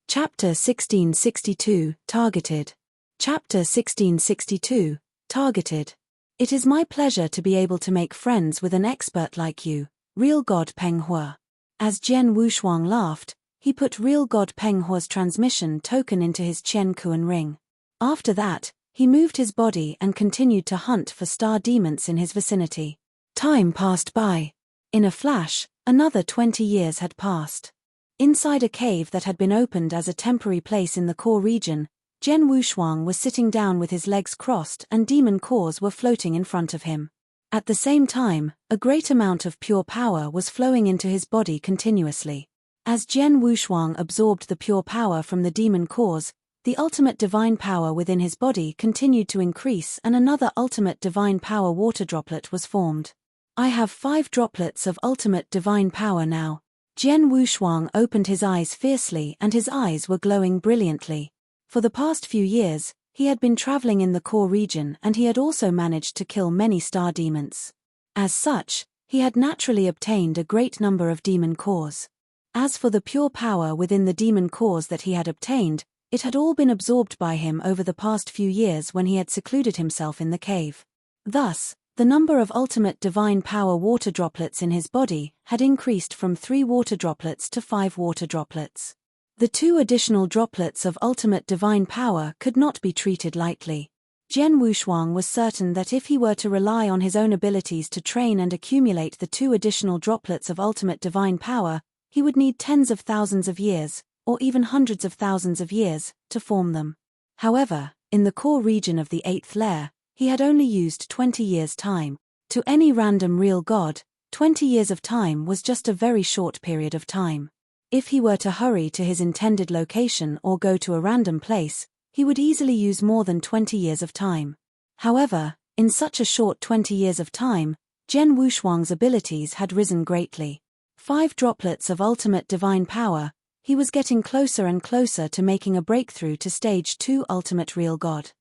Chapter 1662, Targeted. Chapter 1662, Targeted. It is my pleasure to be able to make friends with an expert like you, real god Peng He. As Jian Wushuang laughed, he put real god Peng He's transmission token into his Qian Kuan ring. After that, he moved his body and continued to hunt for star demons in his vicinity. Time passed by. In a flash, another 20 years had passed. Inside a cave that had been opened as a temporary place in the core region, Jian Wushuang was sitting down with his legs crossed and demon cores were floating in front of him. At the same time, a great amount of pure power was flowing into his body continuously. As Jian Wushuang absorbed the pure power from the demon cores, The ultimate divine power within his body continued to increase and another ultimate divine power water droplet was formed. I have 5 droplets of ultimate divine power now. Jian Wushuang opened his eyes fiercely and his eyes were glowing brilliantly. For the past few years, he had been traveling in the core region and he had also managed to kill many star demons. As such, he had naturally obtained a great number of demon cores. As for the pure power within the demon cores that he had obtained, it had all been absorbed by him over the past few years when he had secluded himself in the cave. Thus, the number of ultimate divine power water droplets in his body had increased from 3 water droplets to 5 water droplets. The 2 additional droplets of ultimate divine power could not be treated lightly. Jian Wushuang was certain that if he were to rely on his own abilities to train and accumulate the 2 additional droplets of ultimate divine power, he would need tens of thousands of years, or even hundreds of thousands of years, to form them. However, in the core region of the 8th layer, he had only used 20 years' time. To any random real god, 20 years of time was just a very short period of time. If he were to hurry to his intended location or go to a random place, he would easily use more than 20 years of time. However, in such a short 20 years of time, Jian Wushuang's abilities had risen greatly. 5 droplets of ultimate divine power, he was getting closer and closer to making a breakthrough to stage 2 ultimate real god.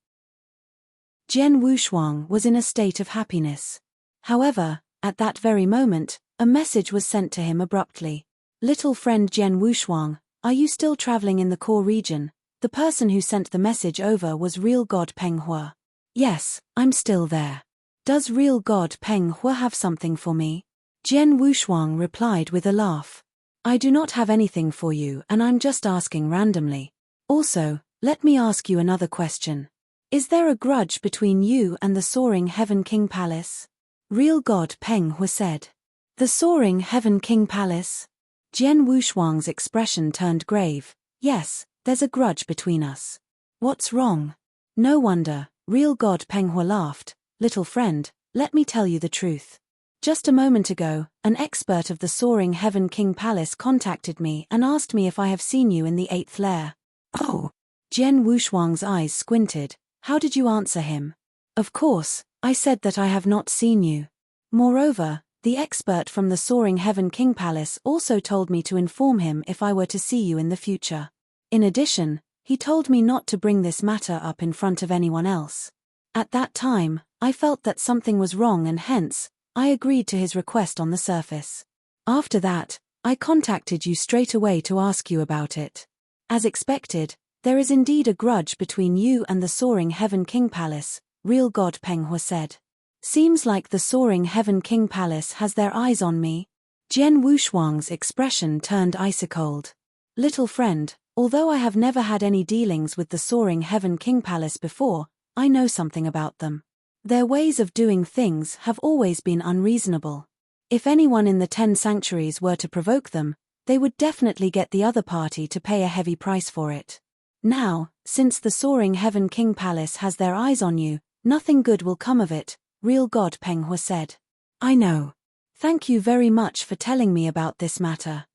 Jian Wushuang was in a state of happiness. However, at that very moment, a message was sent to him abruptly. Little friend Jian Wushuang, are you still traveling in the core region? The person who sent the message over was real god Peng Hua. Yes, I'm still there. Does real god Peng Hua have something for me? Jian Wushuang replied with a laugh. I do not have anything for you and I'm just asking randomly. Also, let me ask you another question. Is there a grudge between you and the Soaring Heaven King Palace? Real god Peng Hua said. The Soaring Heaven King Palace? Jian Wushuang's expression turned grave. Yes, there's a grudge between us. What's wrong? No wonder, real god Peng Hua laughed. Little friend, let me tell you the truth. Just a moment ago, an expert of the Soaring Heaven King Palace contacted me and asked me if I have seen you in the 8th layer. Oh! Jian Wushuang's eyes squinted. How did you answer him? Of course, I said that I have not seen you. Moreover, the expert from the Soaring Heaven King Palace also told me to inform him if I were to see you in the future. In addition, he told me not to bring this matter up in front of anyone else. At that time, I felt that something was wrong and hence, I agreed to his request on the surface. After that, I contacted you straight away to ask you about it. As expected, there is indeed a grudge between you and the Soaring Heaven King Palace, real god Peng Hua said. Seems like the Soaring Heaven King Palace has their eyes on me. Jian Wushuang's expression turned ice-cold. Little friend, although I have never had any dealings with the Soaring Heaven King Palace before, I know something about them. Their ways of doing things have always been unreasonable. If anyone in the 10 sanctuaries were to provoke them, they would definitely get the other party to pay a heavy price for it. Now, since the Soaring Heaven King Palace has their eyes on you, nothing good will come of it, real god Peng Hua said. I know. Thank you very much for telling me about this matter.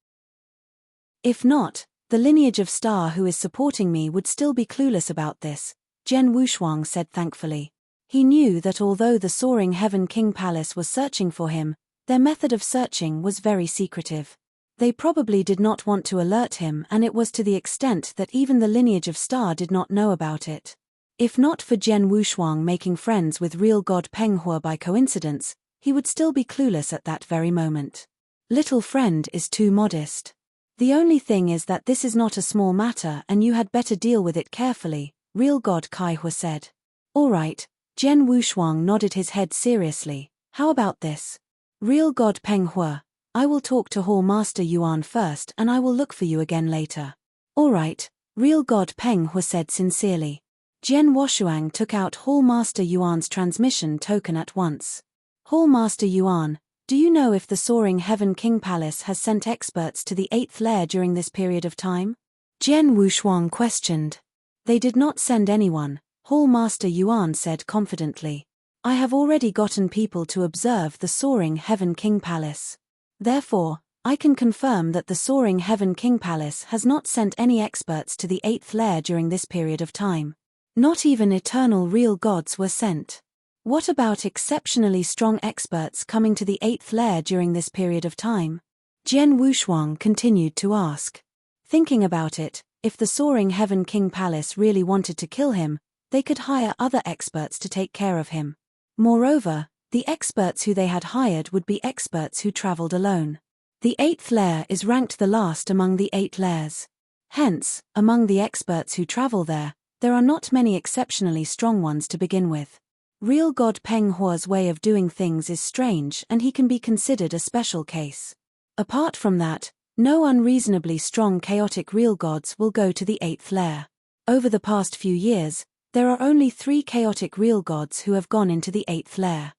If not, the lineage of Star who is supporting me would still be clueless about this, Jian Wushuang said thankfully. He knew that although the Soaring Heaven King Palace was searching for him, their method of searching was very secretive. They probably did not want to alert him and it was to the extent that even the lineage of Star did not know about it. If not for Jian Wushuang making friends with real god Peng Hua by coincidence, he would still be clueless at that very moment. Little friend is too modest. The only thing is that this is not a small matter and you had better deal with it carefully, real god Kai Hua said. Alright, Jian Wushuang nodded his head seriously. How about this? Real god Peng Hua, I will talk to Hall Master Yuan first and I will look for you again later. Alright, real god Peng Hua said sincerely. Jian Wushuang took out Hall Master Yuan's transmission token at once. Hall Master Yuan, do you know if the Soaring Heaven King Palace has sent experts to the 8th layer during this period of time? Jian Wushuang questioned. They did not send anyone, Hall Master Yuan said confidently. I have already gotten people to observe the Soaring Heaven King Palace. Therefore, I can confirm that the Soaring Heaven King Palace has not sent any experts to the 8th layer during this period of time. Not even eternal real gods were sent. What about exceptionally strong experts coming to the 8th layer during this period of time? Jian Wushuang continued to ask. Thinking about it, if the Soaring Heaven King Palace really wanted to kill him, they could hire other experts to take care of him. Moreover, the experts who they had hired would be experts who traveled alone. The 8th layer is ranked the last among the 8 layers. Hence, among the experts who travel there are not many exceptionally strong ones to begin with. Real God Peng Hua's way of doing things is strange and he can be considered a special case. Apart from that, no unreasonably strong chaotic real gods will go to the 8th layer. Over the past few years, there are only 3 chaotic real gods who have gone into the 8th layer.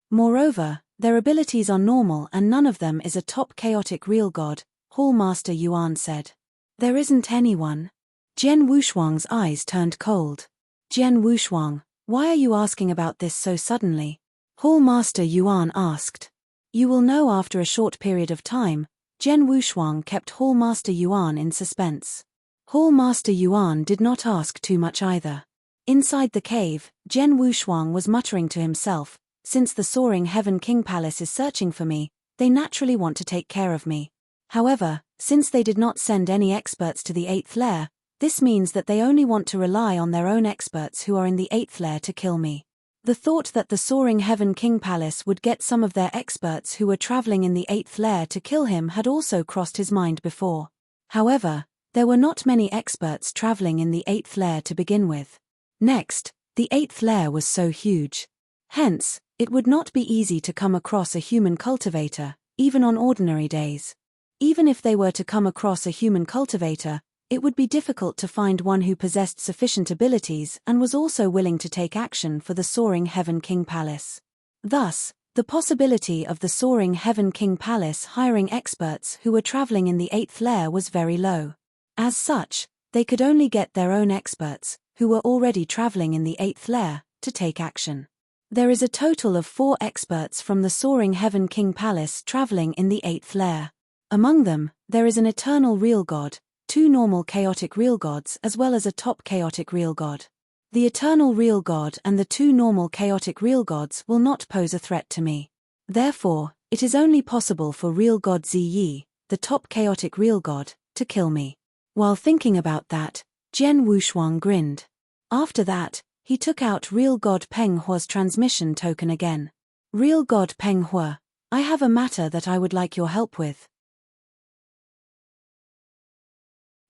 Moreover, their abilities are normal and none of them is a top chaotic real god, Hall Master Yuan said. There isn't anyone. Jian Wushuang's eyes turned cold. Jian Wushuang, why are you asking about this so suddenly? Hall Master Yuan asked. You will know after a short period of time. Jian Wushuang kept Hall Master Yuan in suspense. Hall Master Yuan did not ask too much either. Inside the cave, Jian Wushuang was muttering to himself, since the Soaring Heaven King Palace is searching for me, they naturally want to take care of me. However, since they did not send any experts to the 8th layer, this means that they only want to rely on their own experts who are in the 8th layer to kill me. The thought that the Soaring Heaven King Palace would get some of their experts who were traveling in the 8th layer to kill him had also crossed his mind before. However, there were not many experts traveling in the 8th layer to begin with. Next, the 8th layer was so huge. Hence, it would not be easy to come across a human cultivator, even on ordinary days. Even if they were to come across a human cultivator, it would be difficult to find one who possessed sufficient abilities and was also willing to take action for the Soaring Heaven King Palace. Thus, the possibility of the Soaring Heaven King Palace hiring experts who were traveling in the 8th layer was very low. As such, they could only get their own experts, who were already traveling in the 8th layer, to take action. There is a total of 4 experts from the Soaring Heaven King Palace traveling in the 8th layer. Among them, there is an eternal real god, 2 normal chaotic real gods as well as a top chaotic real god. The eternal real god and the 2 normal chaotic real gods will not pose a threat to me. Therefore, it is only possible for real god Ziyi, the top chaotic real god, to kill me. While thinking about that, Jian Wushuang grinned. After that, he took out real god Peng Hua's transmission token again. Real god Peng Hua, I have a matter that I would like your help with.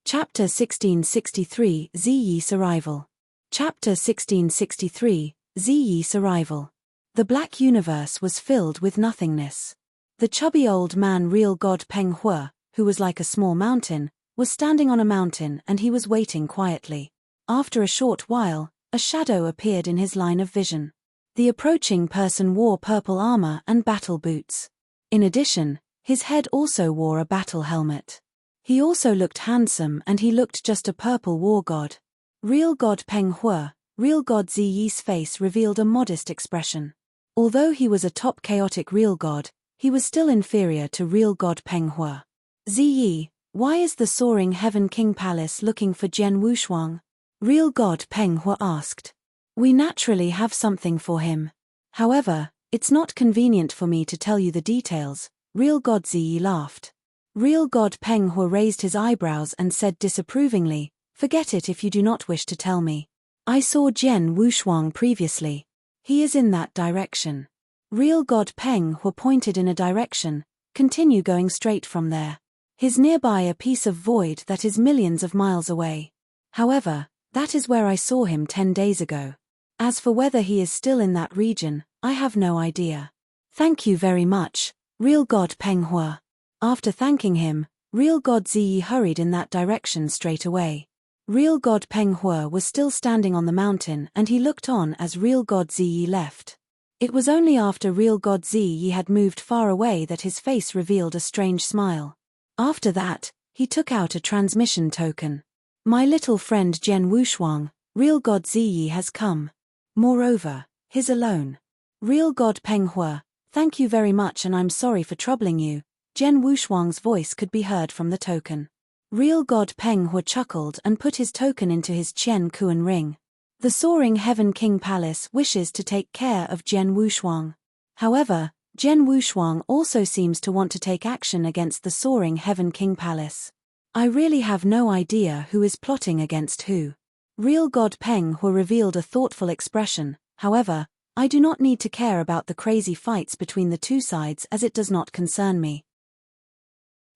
Chapter 1663, Ziyi's Arrival. Chapter 1663, Ziyi's Arrival. The black universe was filled with nothingness. The chubby old man real god Peng Hua, who was like a small mountain, was standing on a mountain and he was waiting quietly. After a short while, a shadow appeared in his line of vision. The approaching person wore purple armor and battle boots. In addition, his head also wore a battle helmet. He also looked handsome and he looked just a purple war god. Real god Peng Hua, real god Ziyi's face revealed a modest expression. Although he was a top chaotic real god, he was still inferior to real god Peng Hua. Ziyi, why is the Soaring Heaven King Palace looking for Jian Wushuang? Real god Peng Hua asked. We naturally have something for him. However, it's not convenient for me to tell you the details, real god Ziyi laughed. Real god Peng Hua raised his eyebrows and said disapprovingly, forget it if you do not wish to tell me. I saw Jian Wushuang previously. He is in that direction. Real god Peng Hua pointed in a direction, continue going straight from there. His nearby a piece of void that is millions of miles away. However, that is where I saw him 10 days ago. As for whether he is still in that region, I have no idea. Thank you very much, real god Peng Hua. After thanking him, real god Ziyi hurried in that direction straight away. Real god Peng Hua was still standing on the mountain and he looked on as real god Ziyi left. It was only after real god Ziyi had moved far away that his face revealed a strange smile. After that, he took out a transmission token. My little friend Jian Wushuang, real god Ziyi has come. Moreover, his alone. Real god Peng Hua, thank you very much and I'm sorry for troubling you, Jen Wushuang's voice could be heard from the token. Real God Peng Hu chuckled and put his token into his Chen Kuan ring. The Soaring Heaven King Palace wishes to take care of Jen Wushuang. However, Jen Wushuang also seems to want to take action against the Soaring Heaven King Palace. I really have no idea who is plotting against who. Real God Peng Hu revealed a thoughtful expression. However, I do not need to care about the crazy fights between the two sides as it does not concern me.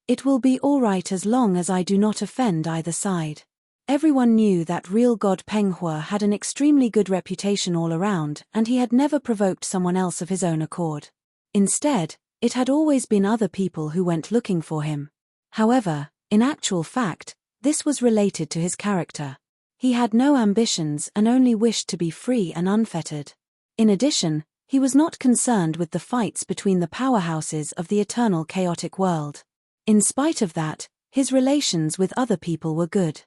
It will be alright as long as I do not offend either side. Everyone knew that Real God Peng Hu had an extremely good reputation all around, and he had never provoked someone else of his own accord. Instead, it had always been other people who went looking for him. However, in actual fact, this was related to his character. He had no ambitions and only wished to be free and unfettered. In addition, he was not concerned with the fights between the powerhouses of the eternal chaotic world. In spite of that, his relations with other people were good.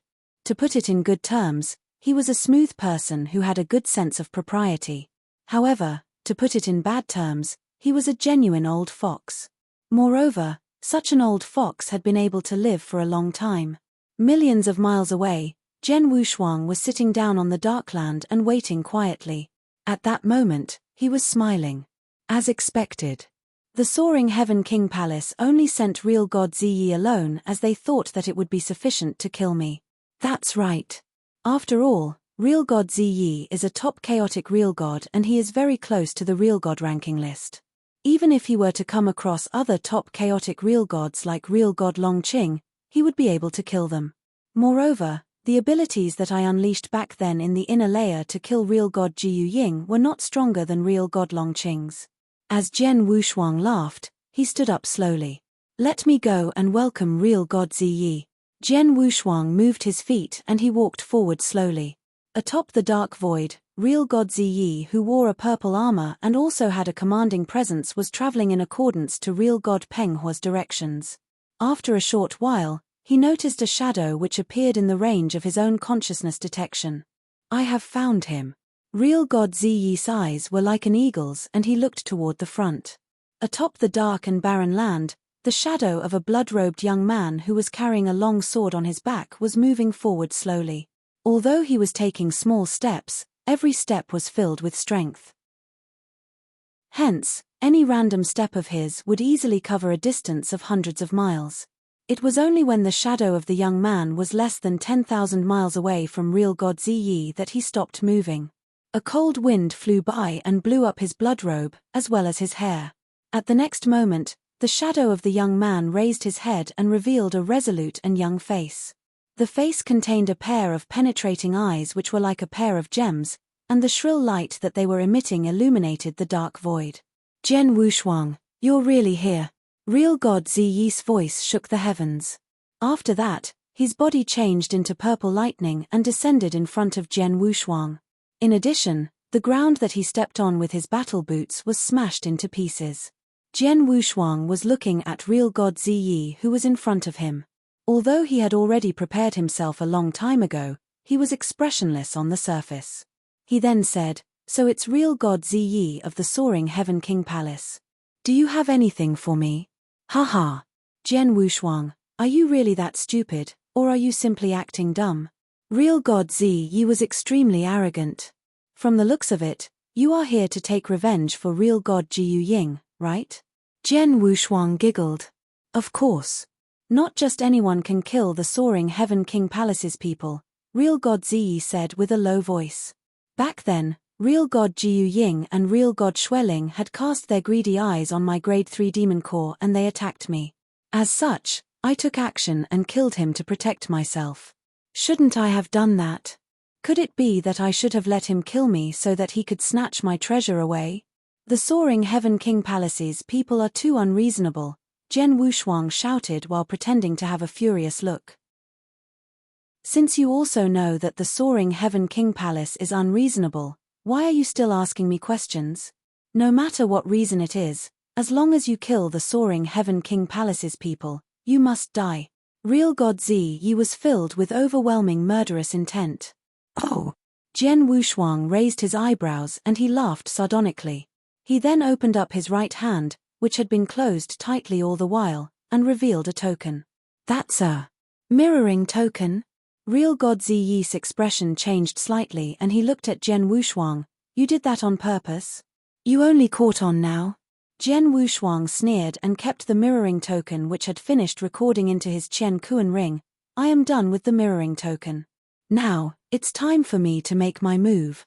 To put it in good terms, he was a smooth person who had a good sense of propriety. However, to put it in bad terms, he was a genuine old fox. Moreover, such an old fox had been able to live for a long time. Millions of miles away, Jen Wushuang was sitting down on the Darkland and waiting quietly. At that moment, he was smiling. As expected. The Soaring Heaven King Palace only sent Real God Ziyi alone as they thought that it would be sufficient to kill me. That's right. After all, Real God Ziyi is a top chaotic real god and he is very close to the real god ranking list. Even if he were to come across other top chaotic real gods like Real God Longqing, he would be able to kill them. Moreover, the abilities that I unleashed back then in the inner layer to kill Real God Jiyu Ying were not stronger than Real God Longqing's. As Jen Wushuang laughed, he stood up slowly. Let me go and welcome Real God Ziyi. Jen Wushuang moved his feet and he walked forward slowly. Atop the dark void, Real God Ziyi, who wore a purple armor and also had a commanding presence, was traveling in accordance to Real God Peng Hu's directions. After a short while, he noticed a shadow which appeared in the range of his own consciousness detection. I have found him. Real God Ziyi's eyes were like an eagle's and he looked toward the front. Atop the dark and barren land, the shadow of a blood-robed young man who was carrying a long sword on his back was moving forward slowly. Although he was taking small steps, every step was filled with strength. Hence, any random step of his would easily cover a distance of hundreds of miles. It was only when the shadow of the young man was less than 10,000 miles away from Real God Ziyi that he stopped moving. A cold wind flew by and blew up his blood robe, as well as his hair. At the next moment, the shadow of the young man raised his head and revealed a resolute and young face. The face contained a pair of penetrating eyes which were like a pair of gems, and the shrill light that they were emitting illuminated the dark void. Jen Wushuang, you're really here. Real God Ziyi's voice shook the heavens. After that, his body changed into purple lightning and descended in front of Jen Wushuang. In addition, the ground that he stepped on with his battle boots was smashed into pieces. Jen Wushuang was looking at Real God Ziyi, who was in front of him. Although he had already prepared himself a long time ago, he was expressionless on the surface. He then said, "So it's Real God Ziyi of the Soaring Heaven King Palace. Do you have anything for me?" Haha. Jen Wushuang, are you really that stupid, or are you simply acting dumb? Real God Ziyi was extremely arrogant. From the looks of it, you are here to take revenge for Real God Jiyu Ying, right? Jen Wushuang giggled. Of course. Not just anyone can kill the Soaring Heaven King Palace's people, Real God Ziyi said with a low voice. Back then, Real God Jiyu Ying and Real God Xueling had cast their greedy eyes on my grade 3 demon core and they attacked me. As such, I took action and killed him to protect myself. Shouldn't I have done that? Could it be that I should have let him kill me so that he could snatch my treasure away? The Soaring Heaven King Palace's people are too unreasonable, Jen Wushuang shouted while pretending to have a furious look. Since you also know that the Soaring Heaven King Palace is unreasonable, why are you still asking me questions? No matter what reason it is, as long as you kill the Soaring Heaven King Palace's people, you must die. Real God Ziyi was filled with overwhelming murderous intent. Oh! Jen Wushuang raised his eyebrows and he laughed sardonically. He then opened up his right hand, which had been closed tightly all the while, and revealed a token. That's a mirroring token? Real God Ziyi's expression changed slightly and he looked at Jen Wushuang. You did that on purpose? You only caught on now? Jen Wushuang sneered and kept the mirroring token which had finished recording into his Qian Kuan ring. I am done with the mirroring token. Now, it's time for me to make my move.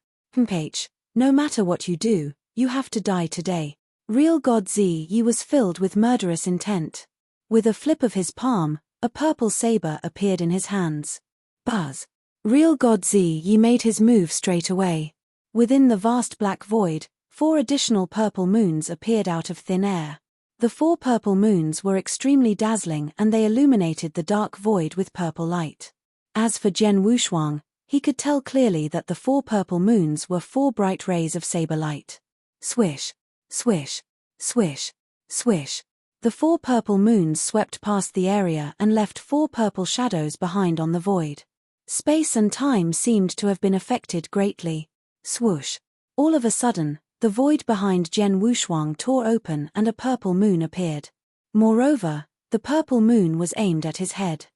H. No matter what you do, you have to die today. Real God Ziyi was filled with murderous intent. With a flip of his palm, a purple saber appeared in his hands. Buzz. Real God Ziyi made his move straight away. Within the vast black void, 4 additional purple moons appeared out of thin air. The 4 purple moons were extremely dazzling and they illuminated the dark void with purple light. As for Jen Wushuang, he could tell clearly that the 4 purple moons were 4 bright rays of saber light. Swish, swish, swish, swish. The 4 purple moons swept past the area and left 4 purple shadows behind on the void. Space and time seemed to have been affected greatly. Swoosh. All of a sudden, the void behind Jen Wushuang tore open and a purple moon appeared. Moreover, the purple moon was aimed at his head.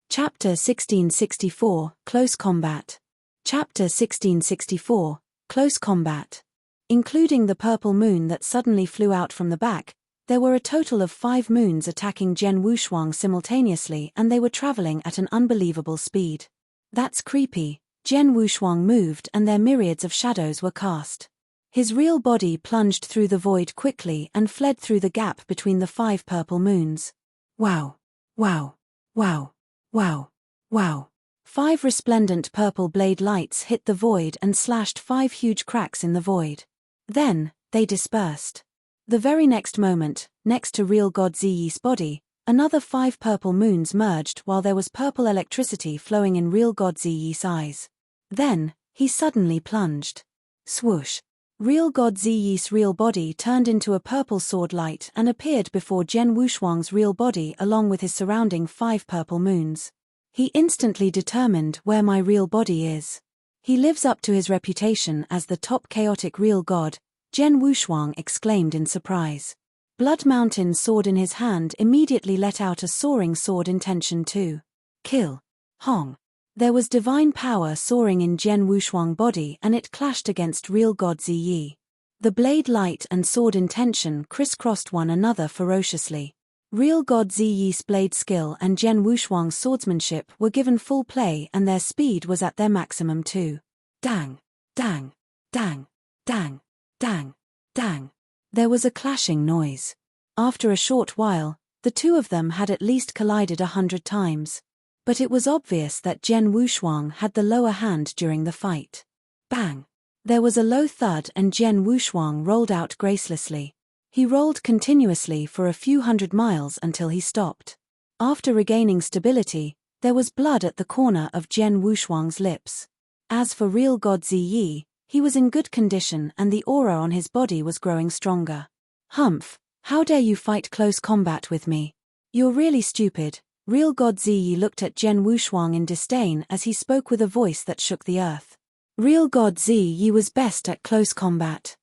Chapter 1664, Close Combat. Chapter 1664, Close Combat. Including the purple moon that suddenly flew out from the back, there were a total of 5 moons attacking Jen Wushuang simultaneously and they were traveling at an unbelievable speed. That's creepy. Jen Wushuang moved and their myriads of shadows were cast. His real body plunged through the void quickly and fled through the gap between the 5 purple moons. Wow. Wow. Wow. Wow. Wow. 5 resplendent purple blade lights hit the void and slashed 5 huge cracks in the void. Then, they dispersed. The very next moment, next to Real God Ziyi's body, another 5 purple moons merged while there was purple electricity flowing in Real God Ziyi's eyes. Then, he suddenly plunged. Swoosh. Real God Ziyi's real body turned into a purple sword light and appeared before Jen Wushuang's real body along with his surrounding 5 purple moons. He instantly determined where my real body is. He lives up to his reputation as the top chaotic real god, Jen Wushuang exclaimed in surprise. Blood Mountain sword in his hand immediately let out a soaring sword intention to kill. Hong. There was divine power soaring in Jen Wushuang body and it clashed against Real God Ziyi. The blade light and sword intention crisscrossed one another ferociously. Real God Ziyi's blade skill and Jen Wushuang's swordsmanship were given full play and their speed was at their maximum too. Dang, dang, dang, dang, dang, dang. There was a clashing noise. After a short while, the two of them had at least collided 100 times. But it was obvious that Jen Wushuang had the lower hand during the fight. Bang! There was a low thud and Jen Wushuang rolled out gracelessly. He rolled continuously for a few hundred miles until he stopped. After regaining stability, there was blood at the corner of Jen Wushuang's lips. As for Real God Ziyi, he was in good condition and the aura on his body was growing stronger. Humph, how dare you fight close combat with me? You're really stupid. Real God Ziyi looked at Jen Wushuang in disdain as he spoke with a voice that shook the earth. Real God Ziyi was best at close combat.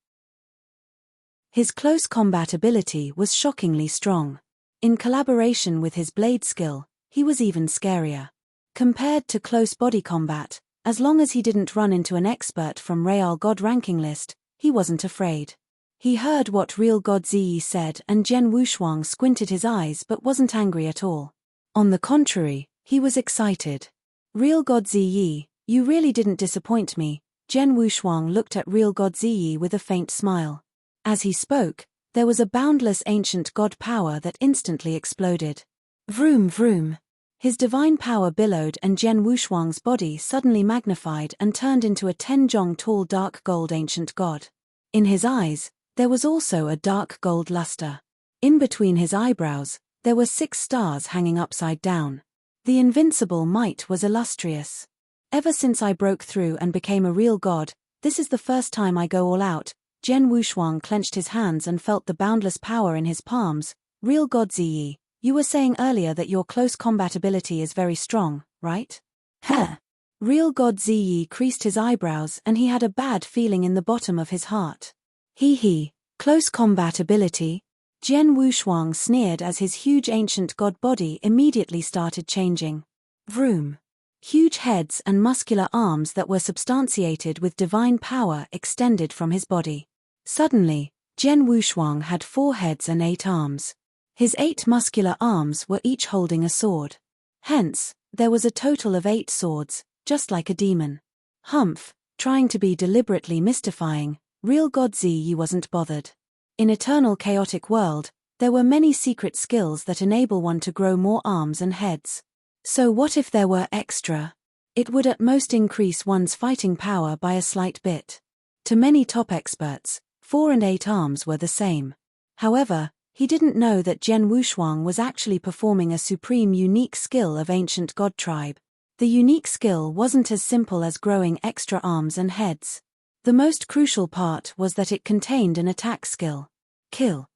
His close combat ability was shockingly strong. In collaboration with his blade skill, he was even scarier. Compared to close body combat, as long as he didn't run into an expert from Real God ranking list, he wasn't afraid. He heard what Real God Ziyi said and Jen Wushuang squinted his eyes but wasn't angry at all. On the contrary, he was excited. Real God Ziyi, you really didn't disappoint me. Jen Wushuang looked at Real God Ziyi with a faint smile. As he spoke, there was a boundless ancient god power that instantly exploded. Vroom vroom. His divine power billowed and Jen Wushuang's body suddenly magnified and turned into a 10 jong tall dark gold ancient god. In his eyes, there was also a dark gold luster. In between his eyebrows, there were 6 stars hanging upside down. The invincible might was illustrious. Ever since I broke through and became a real god, this is the first time I go all out. Jen Wushuang clenched his hands and felt the boundless power in his palms. Real God Ziyi, you were saying earlier that your close combat ability is very strong, right? Heh. Real God Ziyi creased his eyebrows and he had a bad feeling in the bottom of his heart. Close combat ability? Jian Wushuang sneered as his huge ancient god body immediately started changing. Vroom. Huge heads and muscular arms that were substantiated with divine power extended from his body. Suddenly, Jian Wushuang had 4 heads and 8 arms. His 8 muscular arms were each holding a sword. Hence, there was a total of 8 swords, just like a demon. Humph, trying to be deliberately mystifying, real God Ziyi wasn't bothered. In eternal chaotic world, there were many secret skills that enable one to grow more arms and heads. So what if there were extra? It would at most increase one's fighting power by a slight bit. To many top experts, 4 and 8 arms were the same. However, he didn't know that Jian Wushuang was actually performing a supreme unique skill of ancient god tribe. The unique skill wasn't as simple as growing extra arms and heads. The most crucial part was that it contained an attack skill. Kill.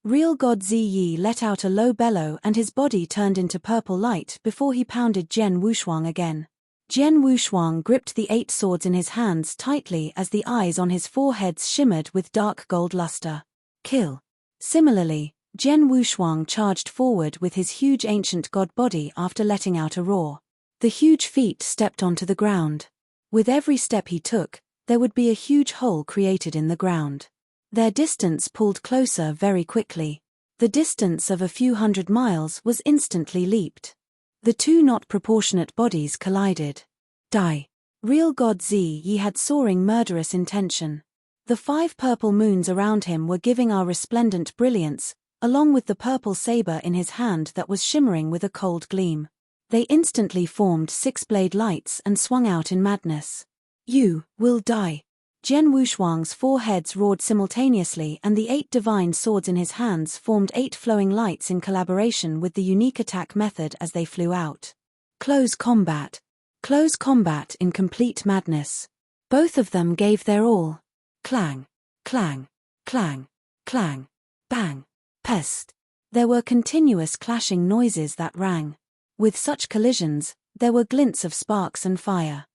Real God Ziyi let out a low bellow and his body turned into purple light before he pounded Jian Wushuang again. Jian Wushuang gripped the 8 swords in his hands tightly as the eyes on his foreheads shimmered with dark gold luster. Kill. Similarly, Jian Wushuang charged forward with his huge ancient god body after letting out a roar. The huge feet stepped onto the ground. With every step he took, there would be a huge hole created in the ground. Their distance pulled closer very quickly. The distance of a few hundred miles was instantly leaped. The 2 not proportionate bodies collided. Die. Real God Ziyi had soaring murderous intention. The 5 purple moons around him were giving our resplendent brilliance, along with the purple saber in his hand that was shimmering with a cold gleam. They instantly formed 6-blade lights and swung out in madness. You will die. Jian Wushuang's 4 heads roared simultaneously and the 8 divine swords in his hands formed 8 flowing lights in collaboration with the unique attack method as they flew out. Close combat. Close combat in complete madness. Both of them gave their all. Clang, clang, clang, clang, bang, pest. There were continuous clashing noises that rang. With such collisions, there were glints of sparks and fire.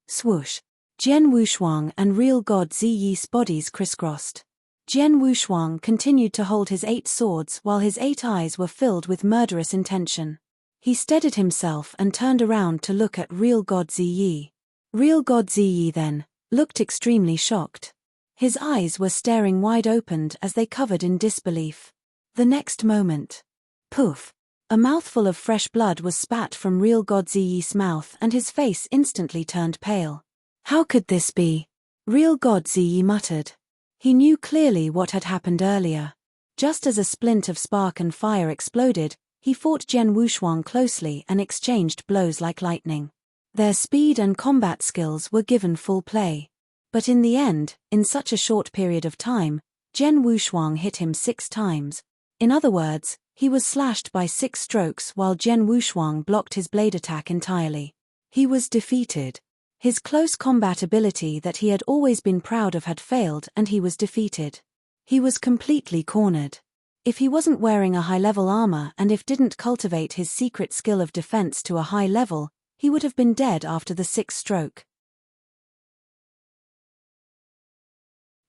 Swoosh. Jian Wushuang and real God Ziyi's bodies crisscrossed. Jian Wushuang continued to hold his 8 swords while his 8 eyes were filled with murderous intention. He steadied himself and turned around to look at real God Ziyi. Real God Ziyi then looked extremely shocked. His eyes were staring wide-opened as they covered in disbelief. The next moment, poof! A mouthful of fresh blood was spat from real God Ziyi's mouth and his face instantly turned pale. How could this be? Real God Ziyi muttered. He knew clearly what had happened earlier. Just as a splint of spark and fire exploded, he fought Jian Wushuang closely and exchanged blows like lightning. Their speed and combat skills were given full play. But in the end, in such a short period of time, Jian Wushuang hit him 6 times. In other words, he was slashed by 6 strokes while Jian Wushuang blocked his blade attack entirely. He was defeated. His close combat ability that he had always been proud of had failed and he was defeated. He was completely cornered. If he wasn't wearing a high-level armor and if didn't cultivate his secret skill of defense to a high level, he would have been dead after the 6th stroke.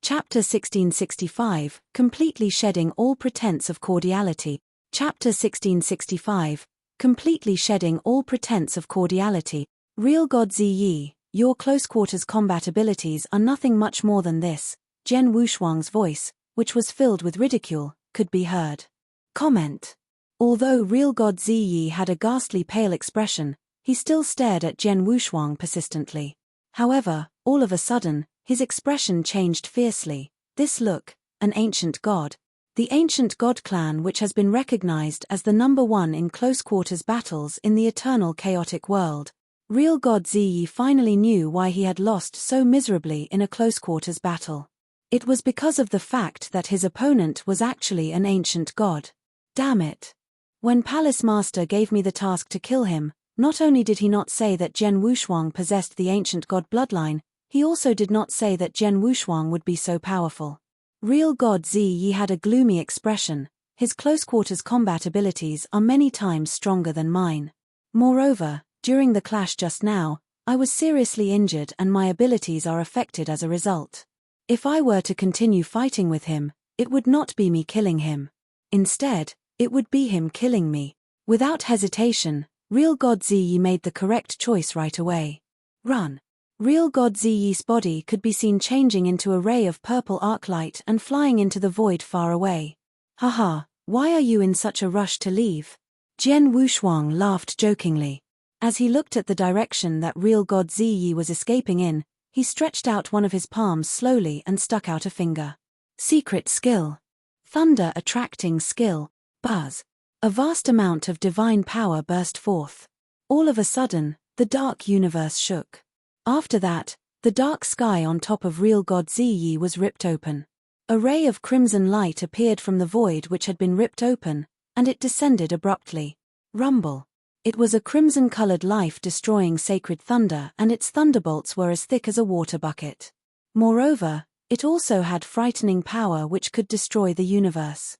Chapter 1665, Completely Shedding All Pretense of Cordiality. Chapter 1665, Completely Shedding All Pretense of Cordiality. Real God Ziyi, your close-quarters combat abilities are nothing much more than this. Jian Wushuang's voice, which was filled with ridicule, could be heard. Comment. Although real God Ziyi had a ghastly pale expression, he still stared at Jian Wushuang persistently. However, all of a sudden, his expression changed fiercely. This look, an ancient god. The ancient god clan which has been recognized as the #1 in close-quarters battles in the eternal chaotic world. Real God Ziyi finally knew why he had lost so miserably in a close-quarters battle. It was because of the fact that his opponent was actually an ancient god. Damn it. When Palace Master gave me the task to kill him, not only did he not say that Jian Wushuang possessed the ancient god bloodline, he also did not say that Jian Wushuang would be so powerful. Real God Ziyi had a gloomy expression. His close-quarters combat abilities are many times stronger than mine. Moreover, during the clash just now, I was seriously injured and my abilities are affected as a result. If I were to continue fighting with him, it would not be me killing him. Instead, it would be him killing me. Without hesitation, Real God Ziyi made the correct choice right away. Run. Real God Ziyi's body could be seen changing into a ray of purple arc light and flying into the void far away. Haha, why are you in such a rush to leave? Jian Wushuang laughed jokingly. As he looked at the direction that Real God Ziyi was escaping in, he stretched out one of his palms slowly and stuck out a finger. Secret skill. Thunder attracting skill. Buzz. A vast amount of divine power burst forth. All of a sudden, the dark universe shook. After that, the dark sky on top of Real God Ziyi was ripped open. A ray of crimson light appeared from the void which had been ripped open, and it descended abruptly. Rumble. It was a crimson-colored life-destroying sacred thunder, and its thunderbolts were as thick as a water bucket. Moreover, it also had frightening power which could destroy the universe.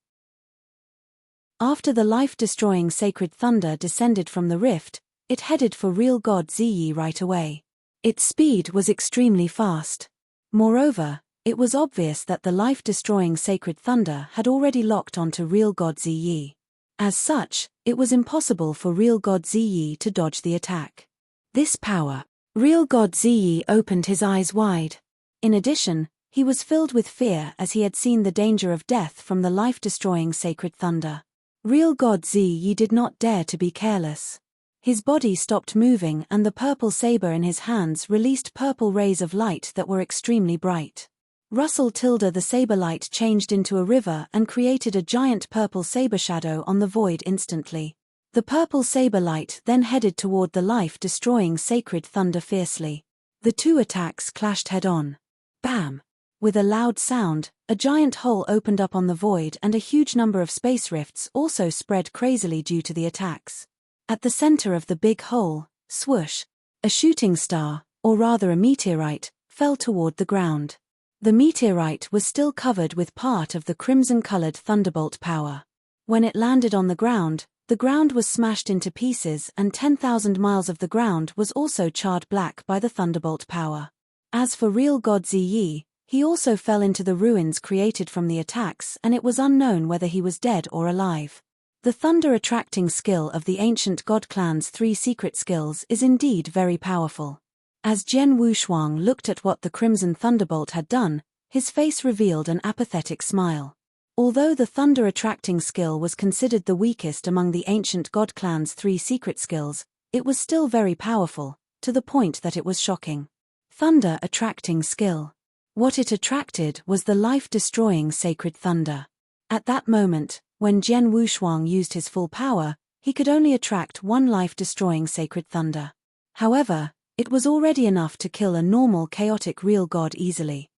After the life-destroying sacred thunder descended from the rift, it headed for Real God Ziyi right away. Its speed was extremely fast. Moreover, it was obvious that the life-destroying sacred thunder had already locked onto Real God Ziyi. As such, it was impossible for Real God Ziyi to dodge the attack. This power. Real God Ziyi opened his eyes wide. In addition, he was filled with fear as he had seen the danger of death from the life-destroying sacred thunder. Real God Ziyi did not dare to be careless. His body stopped moving and the purple saber in his hands released purple rays of light that were extremely bright. Russell tilde the saber light changed into a river and created a giant purple saber shadow on the void instantly. The purple saber light then headed toward the life-destroying sacred thunder fiercely. The two attacks clashed head-on. Bam! With a loud sound, a giant hole opened up on the void and a huge number of space rifts also spread crazily due to the attacks. At the center of the big hole, swoosh, a shooting star, or rather a meteorite, fell toward the ground. The meteorite was still covered with part of the crimson-colored thunderbolt power. When it landed on the ground was smashed into pieces and 10,000 miles of the ground was also charred black by the thunderbolt power. As for Real God Ziyi, he also fell into the ruins created from the attacks and it was unknown whether he was dead or alive. The thunder-attracting skill of the ancient god clan's 3 secret skills is indeed very powerful. As Jian Wushuang looked at what the Crimson Thunderbolt had done, his face revealed an apathetic smile. Although the thunder-attracting skill was considered the weakest among the ancient god clan's 3 secret skills, it was still very powerful, to the point that it was shocking. Thunder-attracting skill. What it attracted was the life-destroying sacred thunder. At that moment, when Jian Wushuang used his full power, he could only attract one life-destroying sacred thunder. However, it was already enough to kill a normal chaotic real god easily.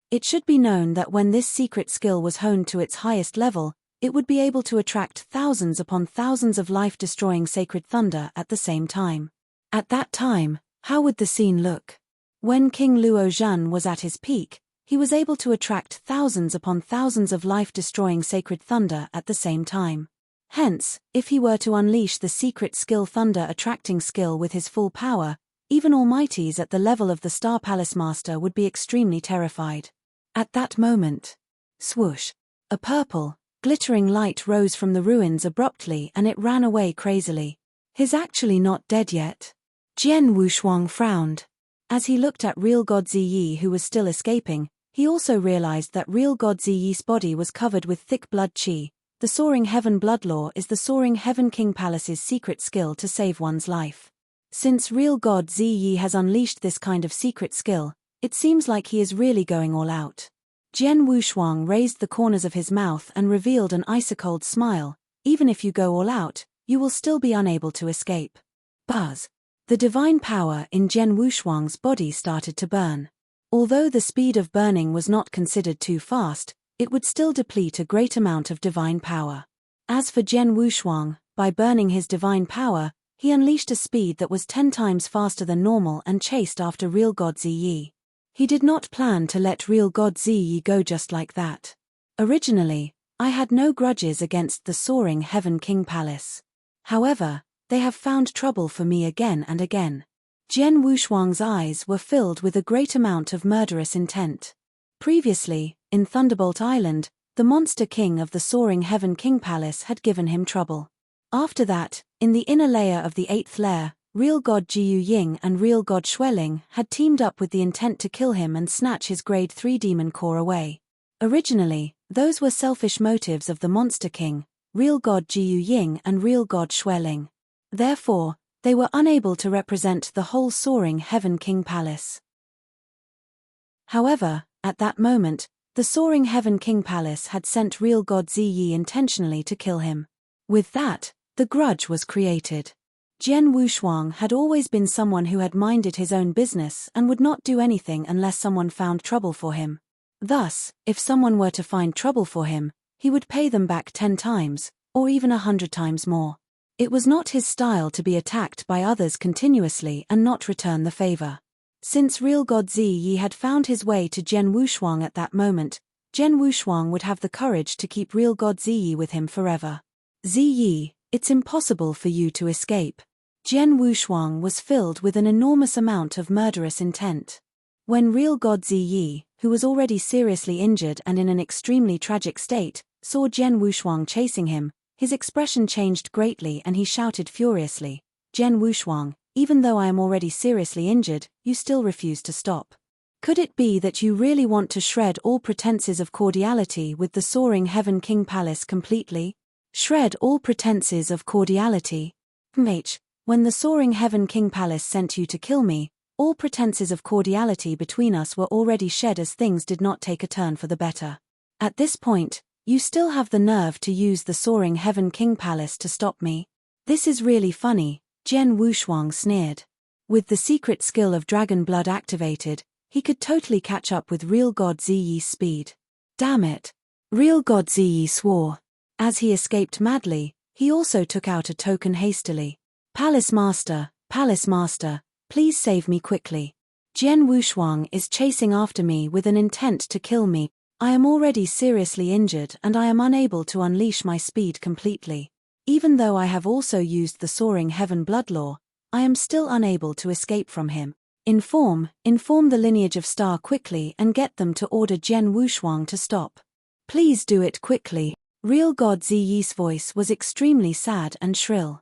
It should be known that when this secret skill was honed to its highest level, it would be able to attract thousands upon thousands of life-destroying sacred thunder at the same time. At that time, how would the scene look? When King Luo Zhan was at his peak, he was able to attract thousands upon thousands of life-destroying sacred thunder at the same time. Hence, if he were to unleash the secret skill thunder-attracting skill with his full power, even almighties at the level of the Star Palace Master would be extremely terrified. At that moment, swoosh, a purple, glittering light rose from the ruins abruptly and it ran away crazily. He's actually not dead yet. Jian Wushuang frowned. As he looked at Real God Ziyi who was still escaping, he also realized that Real God Ziyi's body was covered with thick blood qi. The Soaring Heaven Blood Law is the Soaring Heaven King Palace's secret skill to save one's life. Since Real God Ziyi has unleashed this kind of secret skill, it seems like he is really going all out. Jian Wushuang raised the corners of his mouth and revealed an ice-cold smile. Even if you go all out, you will still be unable to escape. Buzz. The divine power in Jian Wushuang's body started to burn. Although the speed of burning was not considered too fast, it would still deplete a great amount of divine power. As for Jian Wushuang, by burning his divine power, he unleashed a speed that was 10 times faster than normal and chased after Real God Ziyi. He did not plan to let Real God Ziyi go just like that. Originally, I had no grudges against the Soaring Heaven King Palace. However, they have found trouble for me again and again. Jian Wushuang's eyes were filled with a great amount of murderous intent. Previously, in Thunderbolt Island, the monster king of the Soaring Heaven King Palace had given him trouble. After that, in the inner layer of the 8th lair, real god Jiu Ying and real god Xueling had teamed up with the intent to kill him and snatch his grade 3 demon core away. Originally, those were selfish motives of the monster king, real god Jiu Ying and real god Xueling. Therefore, they were unable to represent the whole Soaring Heaven King Palace. However, at that moment, the Soaring Heaven King Palace had sent real god Ziyi intentionally to kill him. With that, the grudge was created. Jian Wushuang had always been someone who had minded his own business and would not do anything unless someone found trouble for him. Thus, if someone were to find trouble for him, he would pay them back 10 times, or even 100 times more. It was not his style to be attacked by others continuously and not return the favor. Since real god Ziyi had found his way to Jian Wushuang at that moment, Jian Wushuang would have the courage to keep real god Ziyi with him forever. Ziyi, it's impossible for you to escape. Jian Wushuang was filled with an enormous amount of murderous intent. When real god Ziyi, who was already seriously injured and in an extremely tragic state, saw Jian Wushuang chasing him, his expression changed greatly and he shouted furiously, "Jian Wushuang, even though I am already seriously injured, you still refuse to stop. Could it be that you really want to shred all pretenses of cordiality with the Soaring Heaven King Palace completely? Shred all pretenses of cordiality? When the Soaring Heaven King Palace sent you to kill me, all pretenses of cordiality between us were already shed as things did not take a turn for the better. At this point, you still have the nerve to use the Soaring Heaven King Palace to stop me? This is really funny," Jian Wushuang sneered. With the secret skill of dragon blood activated, he could totally catch up with real god Ziyi's speed. Damn it! Real god Ziyi swore. As he escaped madly, he also took out a token hastily. Palace Master, please save me quickly. Jian Wushuang is chasing after me with an intent to kill me. I am already seriously injured and I am unable to unleash my speed completely. Even though I have also used the Soaring Heaven Blood Law, I am still unable to escape from him. Inform the lineage of Star quickly and get them to order Jian Wushuang to stop. Please do it quickly." Real god Ziyi's voice was extremely sad and shrill.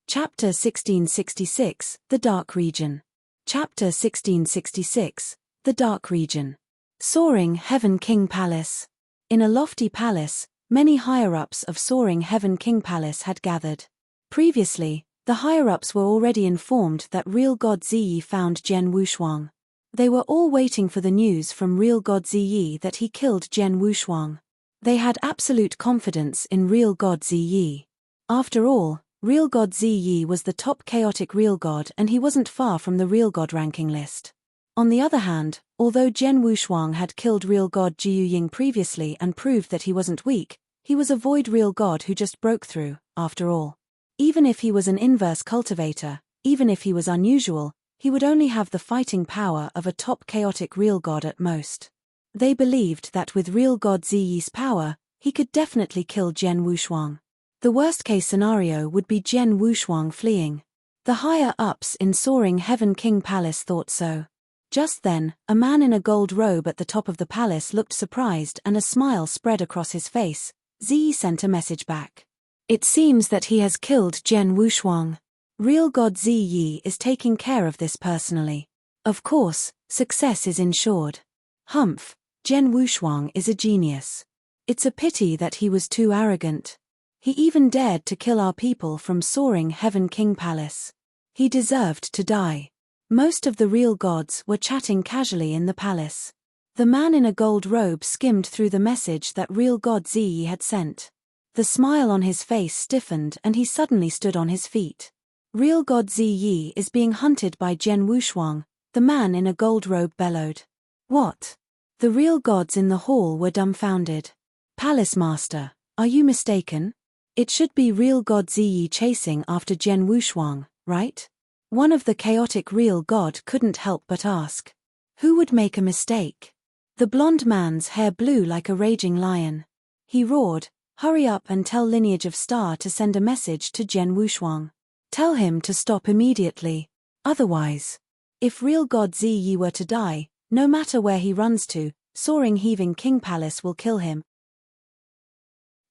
Chapter 1666, The Dark Region. Chapter 1666, The Dark Region. Soaring Heaven King Palace. In a lofty palace, many higher-ups of Soaring Heaven King Palace had gathered. Previously, the higher-ups were already informed that real god Ziyi found Jian Wushuang. They were all waiting for the news from real god Ziyi that he killed Jian Wushuang. They had absolute confidence in real god Ziyi. After all, real god Ziyi was the top chaotic real god and he wasn't far from the real god ranking list. On the other hand, although Jian Wushuang had killed real god Jiu Ying previously and proved that he wasn't weak, he was a void real god who just broke through, after all. Even if he was an inverse cultivator, even if he was unusual, he would only have the fighting power of a top chaotic real god at most. They believed that with real god Ziyi's power, he could definitely kill Jian Wushuang. The worst-case scenario would be Jian Wushuang fleeing. The higher-ups in Soaring Heaven King Palace thought so. Just then, a man in a gold robe at the top of the palace looked surprised and a smile spread across his face. Ziyi sent a message back. It seems that he has killed Jian Wushuang. Real god Ziyi is taking care of this personally. Of course, success is ensured. Humph, Jian Wushuang is a genius. It's a pity that he was too arrogant. He even dared to kill our people from Soaring Heaven King Palace. He deserved to die. Most of the real gods were chatting casually in the palace. The man in a gold robe skimmed through the message that real god Ziyi had sent. The smile on his face stiffened and he suddenly stood on his feet. Real god Ziyi is being hunted by Jian Wushuang, the man in a gold robe bellowed. What? The real gods in the hall were dumbfounded. Palace Master, are you mistaken? It should be real god Ziyi chasing after Jian Wushuang, right? One of the chaotic real god couldn't help but ask. Who would make a mistake? The blonde man's hair blew like a raging lion. He roared, hurry up and tell Lineage of Star to send a message to Jian Wushuang. Tell him to stop immediately. Otherwise, if real god Ziyi were to die, No matter where he runs to, soaring heaving King Palace will kill him.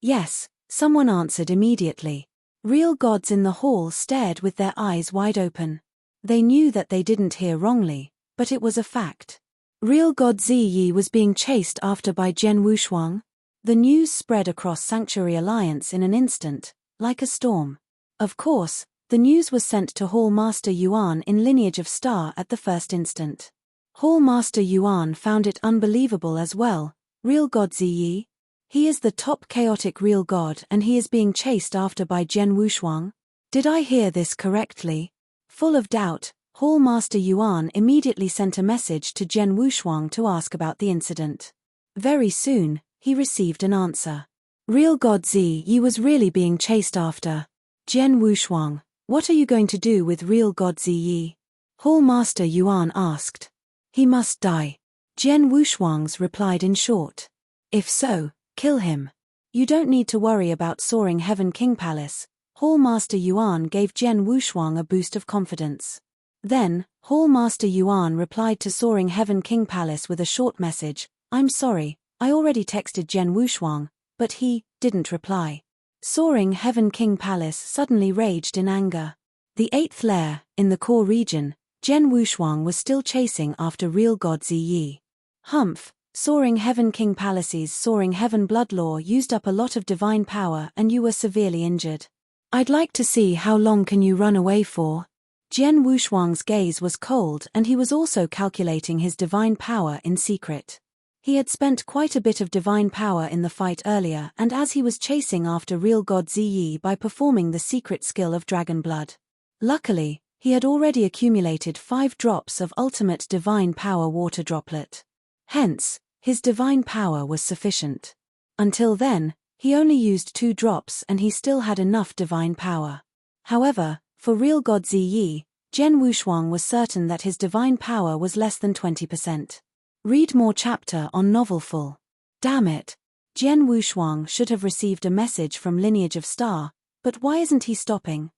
Yes, someone answered immediately. Real gods in the hall stared with their eyes wide open. They knew that they didn't hear wrongly, but it was a fact. Real god Ziyi was being chased after by Jian Wushuang. The news spread across Sanctuary Alliance in an instant, like a storm. Of course, the news was sent to Hall Master Yuan in Lineage of Star at the first instant. Hall Master Yuan found it unbelievable as well. Real god Ziyi? He is the top chaotic real god and he is being chased after by Jian Wushuang? Did I hear this correctly? Full of doubt, Hall Master Yuan immediately sent a message to Jian Wushuang to ask about the incident. Very soon, he received an answer. Real god Ziyi was really being chased after. Jian Wushuang, what are you going to do with real god Ziyi? Hall Master Yuan asked. He must die. Jian Wushuang's replied in short. If so, kill him. You don't need to worry about soaring Heaven King Palace. Hall Master Yuan gave Jian Wushuang a boost of confidence. Then, Hall Master Yuan replied to Soaring Heaven King Palace with a short message. I'm sorry, I already texted Jian Wushuang, but he didn't reply. Soaring Heaven King Palace suddenly raged in anger. The 8th lair, in the core region, Jian Wushuang was still chasing after real god Ziyi. Humph, Soaring Heaven King Palace's Soaring Heaven Bloodlaw used up a lot of divine power and you were severely injured. I'd like to see how long can you run away for. Jian Wushuang's gaze was cold and he was also calculating his divine power in secret. He had spent quite a bit of divine power in the fight earlier and as he was chasing after real god Ziyi by performing the secret skill of dragon blood. Luckily, he had already accumulated 5 drops of ultimate divine power water droplet. Hence, his divine power was sufficient. Until then, he only used 2 drops and he still had enough divine power. However, for real god Ziyi, Jian Wushuang was certain that his divine power was less than 20%. Read more chapter on novel full. Damn it. Jian Wushuang should have received a message from Lineage of Star, but why isn't he stopping?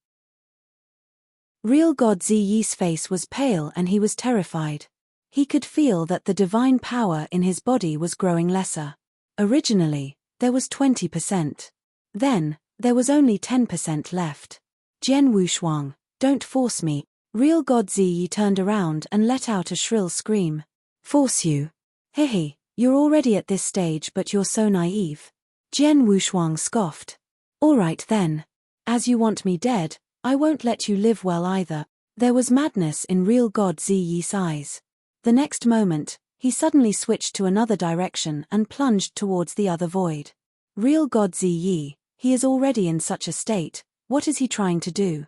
Real god Ziyi's face was pale and he was terrified. He could feel that the divine power in his body was growing lesser. Originally, there was 20%. Then, there was only 10% left. Jian Wushuang, don't force me. Real god Ziyi turned around and let out a shrill scream. Force you? Hehe, you're already at this stage but you're so naive. Jian Wushuang scoffed. Alright then. As you want me dead, I won't let you live well either. There was madness in real god Ziyi's eyes. The next moment, he suddenly switched to another direction and plunged towards the other void. Real god Ziyi, he is already in such a state, what is he trying to do?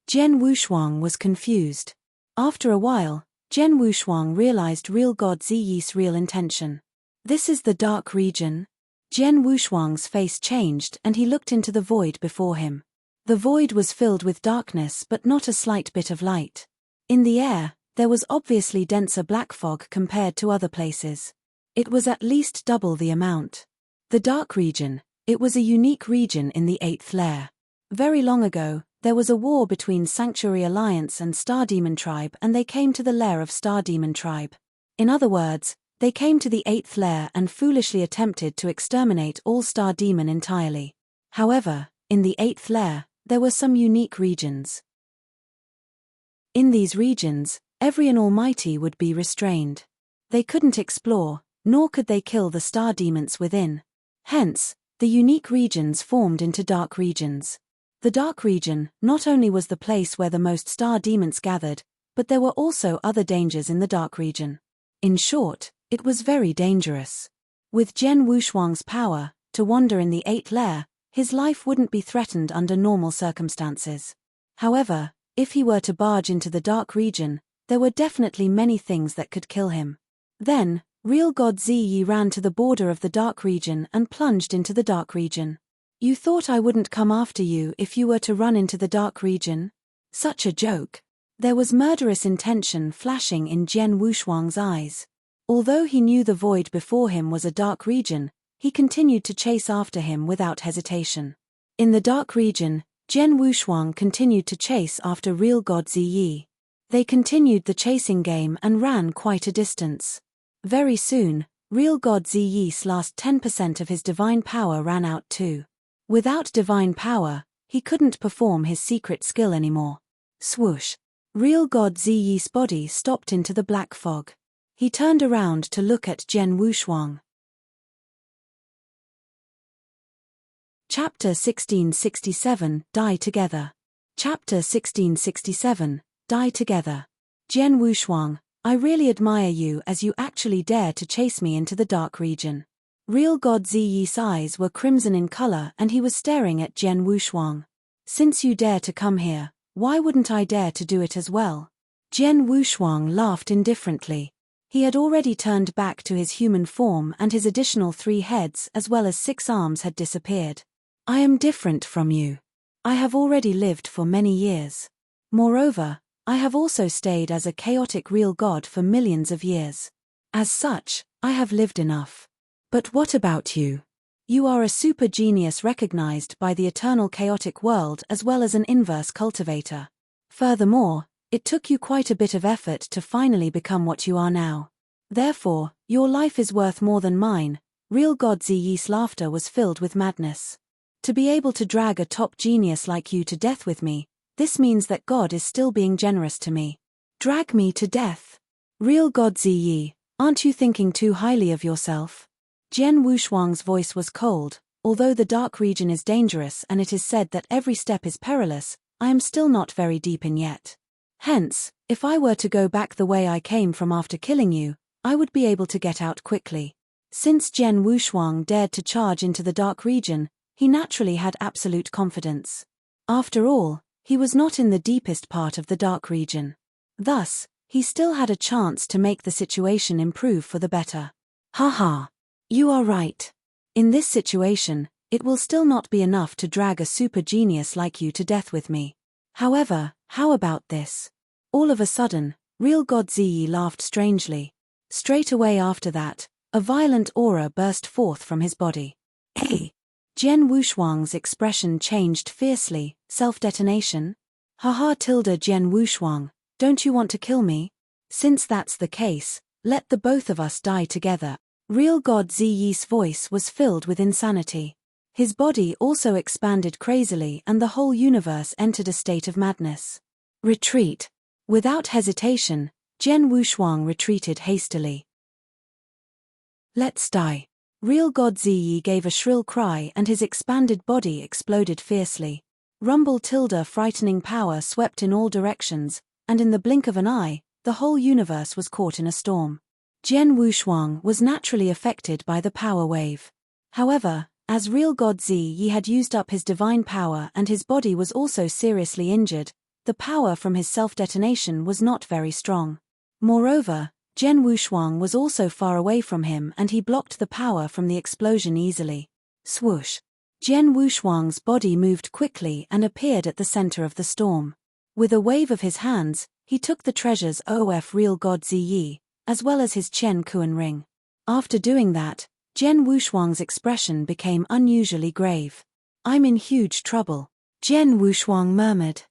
Jian Wushuang was confused. After a while, Jian Wushuang realized real god Ziyi's real intention. This is the dark region? Jian Wushuang's face changed and he looked into the void before him. The void was filled with darkness but not a slight bit of light. In the air, there was obviously denser black fog compared to other places. It was at least double the amount. The dark region, it was a unique region in the 8th lair. Very long ago, there was a war between Sanctuary Alliance and Star Demon Tribe and they came to the lair of Star Demon Tribe. In other words, they came to the 8th lair and foolishly attempted to exterminate all Star Demon entirely. However, in the 8th lair, there were some unique regions. In these regions, every and almighty would be restrained. They couldn't explore, nor could they kill the star demons within. Hence, the unique regions formed into dark regions. The dark region not only was the place where the most star demons gathered, but there were also other dangers in the dark region. In short, it was very dangerous. With Jian Wushuang's power, to wander in the 8th lair, his life wouldn't be threatened under normal circumstances. However, if he were to barge into the dark region, there were definitely many things that could kill him. Then, real god Ziyi ran to the border of the dark region and plunged into the dark region. You thought I wouldn't come after you if you were to run into the dark region? Such a joke. There was murderous intention flashing in Jian Wushuang's eyes. Although he knew the void before him was a dark region, he continued to chase after him without hesitation. In the dark region, Jian Wushuang continued to chase after real god Ziyi. They continued the chasing game and ran quite a distance. Very soon, real god Ziyi's last 10% of his divine power ran out too. Without divine power, he couldn't perform his secret skill anymore. Swoosh! Real god Ziyi's body stopped into the black fog. He turned around to look at Jian Wushuang. Chapter 1667, Die Together. Chapter 1667, Die Together. Jian Wushuang, I really admire you as you actually dare to chase me into the dark region. Real god Ziyi's eyes were crimson in color and he was staring at Jian Wushuang. Since you dare to come here, why wouldn't I dare to do it as well? Jian Wushuang laughed indifferently. He had already turned back to his human form and his additional 3 heads as well as 6 arms had disappeared. I am different from you. I have already lived for many years. Moreover, I have also stayed as a chaotic real god for millions of years. As such, I have lived enough. But what about you? You are a super genius recognized by the eternal chaotic world as well as an inverse cultivator. Furthermore, it took you quite a bit of effort to finally become what you are now. Therefore, your life is worth more than mine. Real god Ziyi's laughter was filled with madness. To be able to drag a top genius like you to death with me, this means that God is still being generous to me. Drag me to death? Real god Ziyi, aren't you thinking too highly of yourself? Jian Wushuang's voice was cold. Although the dark region is dangerous and it is said that every step is perilous, I am still not very deep in yet. Hence, if I were to go back the way I came from after killing you, I would be able to get out quickly. Since Jian Wushuang dared to charge into the dark region, he naturally had absolute confidence. After all, he was not in the deepest part of the dark region. Thus, he still had a chance to make the situation improve for the better. Haha. You are right. In this situation, it will still not be enough to drag a super genius like you to death with me. However, how about this? All of a sudden, real god Ziyi laughed strangely. Straight away after that, a violent aura burst forth from his body. Hey! Jian Wushuang's expression changed fiercely. Self-detonation? Haha tilde Jian Wushuang, don't you want to kill me? Since that's the case, let the both of us die together. Real god Ziyi's voice was filled with insanity. His body also expanded crazily and the whole universe entered a state of madness. Retreat. Without hesitation, Jian Wushuang retreated hastily. Let's die. Real god Ziyi gave a shrill cry and his expanded body exploded fiercely. Rumble tilde frightening power swept in all directions, and in the blink of an eye, the whole universe was caught in a storm. Jian Wushuang was naturally affected by the power wave. However, as real god Ziyi had used up his divine power and his body was also seriously injured, the power from his self-detonation was not very strong. Moreover, Jian Wushuang was also far away from him and he blocked the power from the explosion easily. Swoosh! Jian Wushuang's body moved quickly and appeared at the center of the storm. With a wave of his hands, he took the treasures of real god Ziyi, as well as his Chen Kuan ring. After doing that, Jian Wushuang's expression became unusually grave. I'm in huge trouble. Jian Wushuang murmured.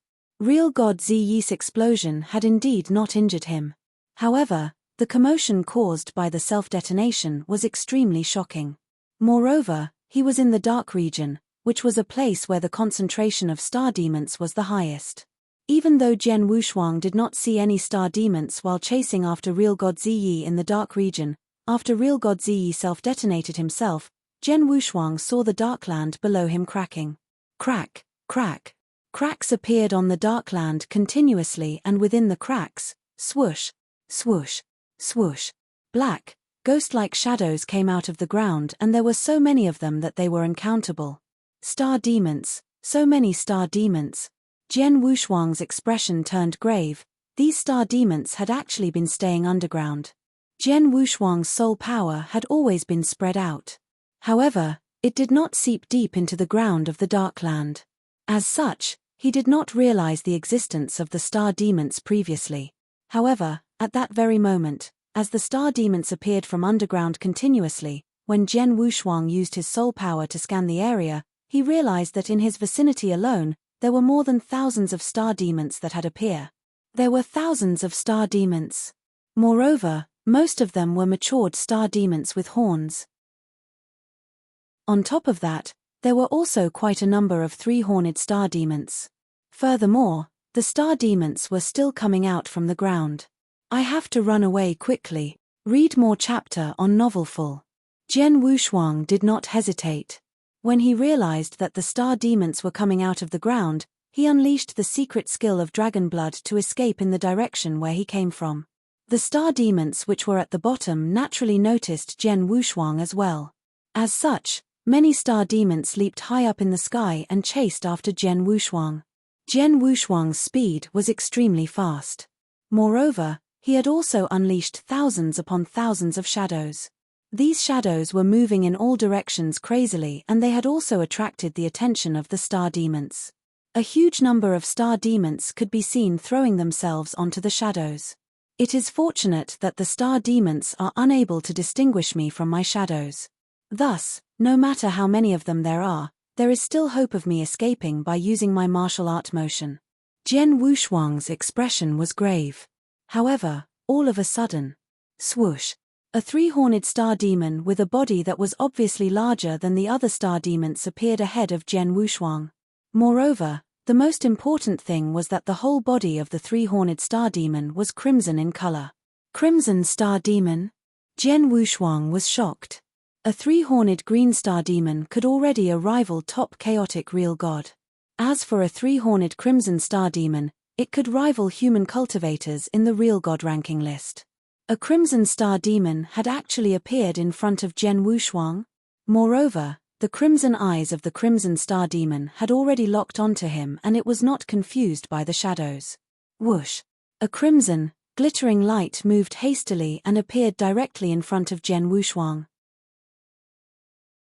Real god Ziyi's explosion had indeed not injured him. However, the commotion caused by the self-detonation was extremely shocking. Moreover, he was in the dark region, which was a place where the concentration of star demons was the highest. Even though Jian Wushuang did not see any star demons while chasing after real god Ziyi in the dark region, after real god Ziyi self-detonated himself, Jian Wushuang saw the darkland below him cracking. Crack, crack. Cracks appeared on the darkland continuously and within the cracks, swoosh, swoosh, swoosh. Black, ghost-like shadows came out of the ground and there were so many of them that they were uncountable. Star demons, so many star demons. Jian Wushuang's expression turned grave. These star demons had actually been staying underground. Jian Wushuang's soul power had always been spread out. However, it did not seep deep into the ground of the Darkland. As such, he did not realize the existence of the star demons previously. However, at that very moment, as the star demons appeared from underground continuously, when Jian Wushuang used his soul power to scan the area, he realized that in his vicinity alone, there were more than thousands of star demons that had appeared. There were thousands of star demons. Moreover, Most of them were matured star demons with horns. On top of that, there were also quite a number of three-horned star demons. Furthermore, the star demons were still coming out from the ground. I have to run away quickly. Read more chapter on novel full. Jian Wushuang did not hesitate. When he realized that the star demons were coming out of the ground, he unleashed the secret skill of dragon blood to escape in the direction where he came from. The star demons which were at the bottom naturally noticed Jian Wushuang as well. As such, many star demons leaped high up in the sky and chased after Jian Wushuang. Jian Wushuang's speed was extremely fast. Moreover, he had also unleashed thousands upon thousands of shadows. These shadows were moving in all directions crazily, and they had also attracted the attention of the star demons. A huge number of star demons could be seen throwing themselves onto the shadows. It is fortunate that the star demons are unable to distinguish me from my shadows. Thus, no matter how many of them there is still hope of me escaping by using my martial art motion. Jian Wushuang's expression was grave. However, all of a sudden, swoosh! A three-horned star demon with a body that was obviously larger than the other star demons appeared ahead of Jian Wushuang. Moreover, the most important thing was that the whole body of the three-horned star demon was crimson in color. Crimson star demon? Jian Wushuang was shocked. A three-horned green star demon could already rival top chaotic real god. As for a three-horned crimson star demon, it could rival human cultivators in the real god ranking list. A crimson star demon had actually appeared in front of Jian Wushuang. Moreover, the crimson eyes of the crimson star demon had already locked onto him, and it was not confused by the shadows. Whoosh! A crimson, glittering light moved hastily and appeared directly in front of Jian Wushuang.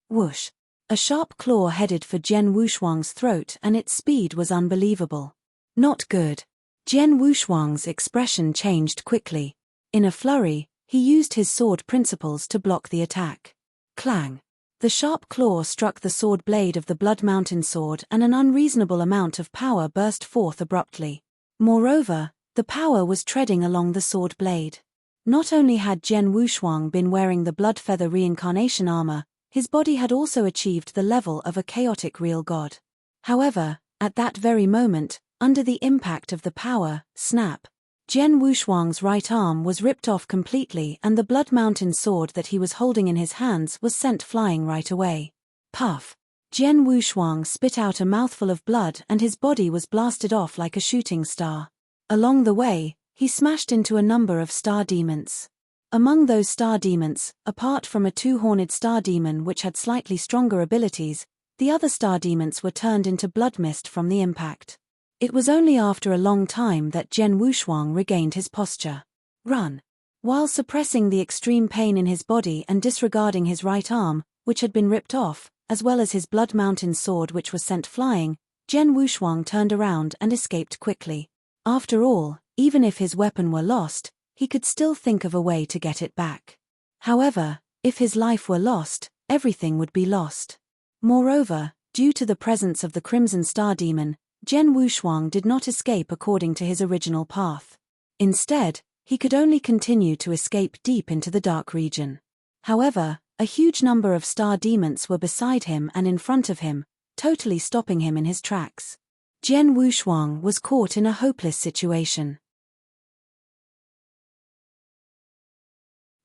Whoosh! A sharp claw headed for Jian Wushuang's throat, and its speed was unbelievable. Not good. Jian Wushuang's expression changed quickly. In a flurry, he used his sword principles to block the attack. Clang! The sharp claw struck the sword blade of the Blood Mountain sword, and an unreasonable amount of power burst forth abruptly. Moreover, the power was treading along the sword blade. Not only had Jian Wushuang been wearing the Blood Feather reincarnation armor, his body had also achieved the level of a chaotic real god. However, at that very moment, under the impact of the power, snap, Jian Wushuang's right arm was ripped off completely, and the Blood Mountain sword that he was holding in his hands was sent flying right away. Puff! Jian Wushuang spit out a mouthful of blood, and his body was blasted off like a shooting star. Along the way, he smashed into a number of star demons. Among those star demons, apart from a two-horned star demon which had slightly stronger abilities, the other star demons were turned into blood mist from the impact. It was only after a long time that Jian Wushuang regained his posture. Run! While suppressing the extreme pain in his body and disregarding his right arm, which had been ripped off, as well as his Blood Mountain sword which was sent flying, Jian Wushuang turned around and escaped quickly. After all, even if his weapon were lost, he could still think of a way to get it back. However, if his life were lost, everything would be lost. Moreover, due to the presence of the Crimson Star Demon, Jian Wushuang did not escape according to his original path. Instead, he could only continue to escape deep into the dark region. However, a huge number of star demons were beside him and in front of him, totally stopping him in his tracks. Jian Wushuang was caught in a hopeless situation.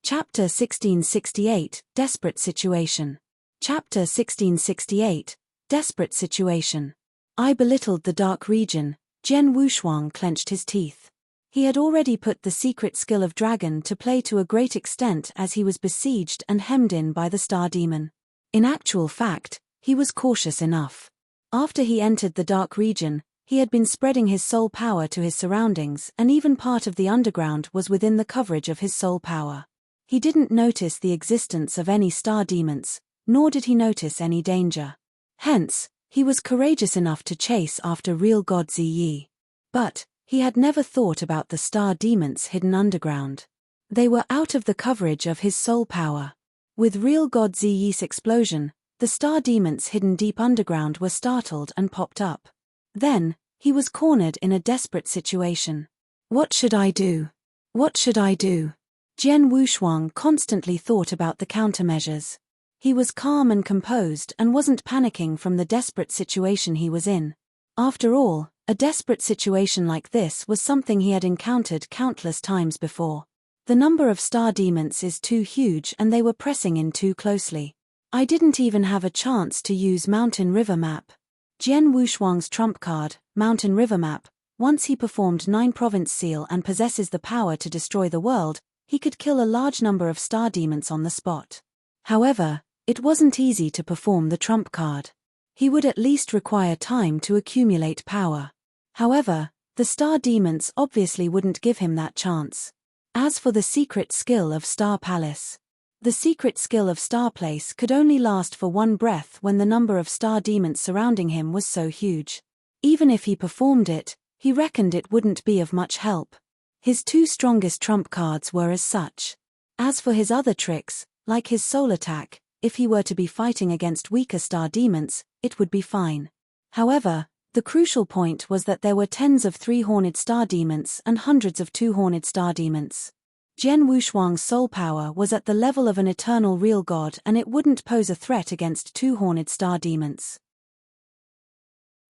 Chapter 1668, Desperate Situation. Chapter 1668, Desperate Situation. I belittled the dark region. Jian Wushuang clenched his teeth. He had already put the secret skill of dragon to play to a great extent as he was besieged and hemmed in by the star demon. In actual fact, he was cautious enough. After he entered the dark region, he had been spreading his soul power to his surroundings, and even part of the underground was within the coverage of his soul power. He didn't notice the existence of any star demons, nor did he notice any danger. Hence, he was courageous enough to chase after real god Ziyi. But he had never thought about the star demons hidden underground. They were out of the coverage of his soul power. With real god Ziyi's explosion, the star demons hidden deep underground were startled and popped up. Then, he was cornered in a desperate situation. What should I do? What should I do? Jian Wushuang constantly thought about the countermeasures. He was calm and composed and wasn't panicking from the desperate situation he was in. After all, a desperate situation like this was something he had encountered countless times before. The number of star demons is too huge and they were pressing in too closely. I didn't even have a chance to use Mountain River Map. Jian Wushuang's trump card, Mountain River Map, once he performed 9 Province Seal and possesses the power to destroy the world, he could kill a large number of star demons on the spot. However, it wasn't easy to perform the trump card. He would at least require time to accumulate power. However, the star demons obviously wouldn't give him that chance. As for the secret skill of Star Palace, the secret skill of Star Place could only last for 1 breath when the number of star demons surrounding him was so huge. Even if he performed it, he reckoned it wouldn't be of much help. His 2 strongest trump cards were as such. As for his other tricks, like his soul attack, if he were to be fighting against weaker star demons, it would be fine. However, the crucial point was that there were tens of 3-horned star demons and hundreds of 2-horned star demons. Jian Wushuang's soul power was at the level of an eternal real god and it wouldn't pose a threat against 2-horned star demons.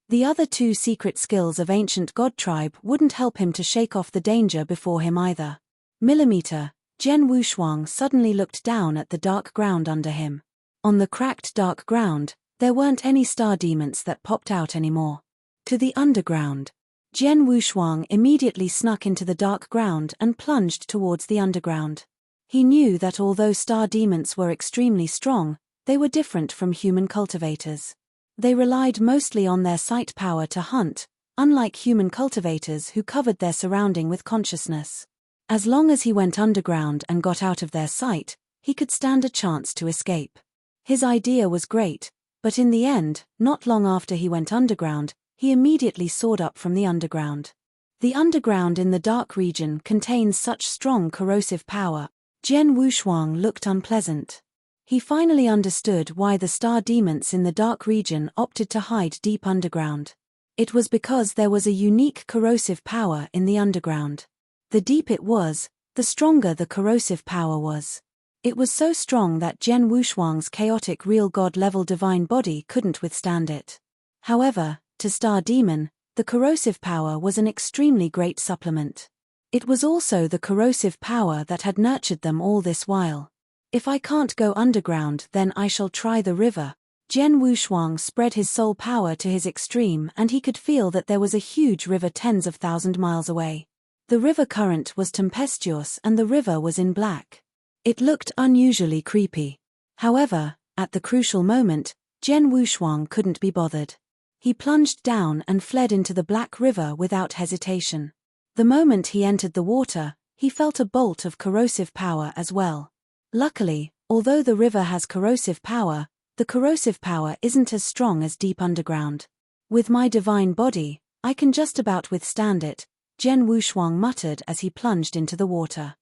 The other 2 secret skills of ancient god tribe wouldn't help him to shake off the danger before him either. Millimeter, Jian Wushuang suddenly looked down at the dark ground under him. On the cracked dark ground, there weren't any star demons that popped out anymore. To the underground. Jian Wushuang immediately snuck into the dark ground and plunged towards the underground. He knew that although star demons were extremely strong, they were different from human cultivators. They relied mostly on their sight power to hunt, unlike human cultivators who covered their surrounding with consciousness. As long as he went underground and got out of their sight, he could stand a chance to escape. His idea was great, but in the end, not long after he went underground, he immediately soared up from the underground. The underground in the dark region contains such strong corrosive power. Jian Wushuang looked unpleasant. He finally understood why the star demons in the dark region opted to hide deep underground. It was because there was a unique corrosive power in the underground. The deep it was, the stronger the corrosive power was. It was so strong that Jian Wushuang's chaotic real god-level divine body couldn't withstand it. However, to Star Demon, the corrosive power was an extremely great supplement. It was also the corrosive power that had nurtured them all this while. If I can't go underground, then I shall try the river. Jian Wushuang spread his soul power to his extreme and he could feel that there was a huge river tens of thousand miles away. The river current was tempestuous and the river was in black. It looked unusually creepy. However, at the crucial moment, Jian Wushuang couldn't be bothered. He plunged down and fled into the black river without hesitation. The moment he entered the water, he felt a bolt of corrosive power as well. Luckily, although the river has corrosive power, the corrosive power isn't as strong as deep underground. With my divine body, I can just about withstand it, Jian Wushuang muttered as he plunged into the water.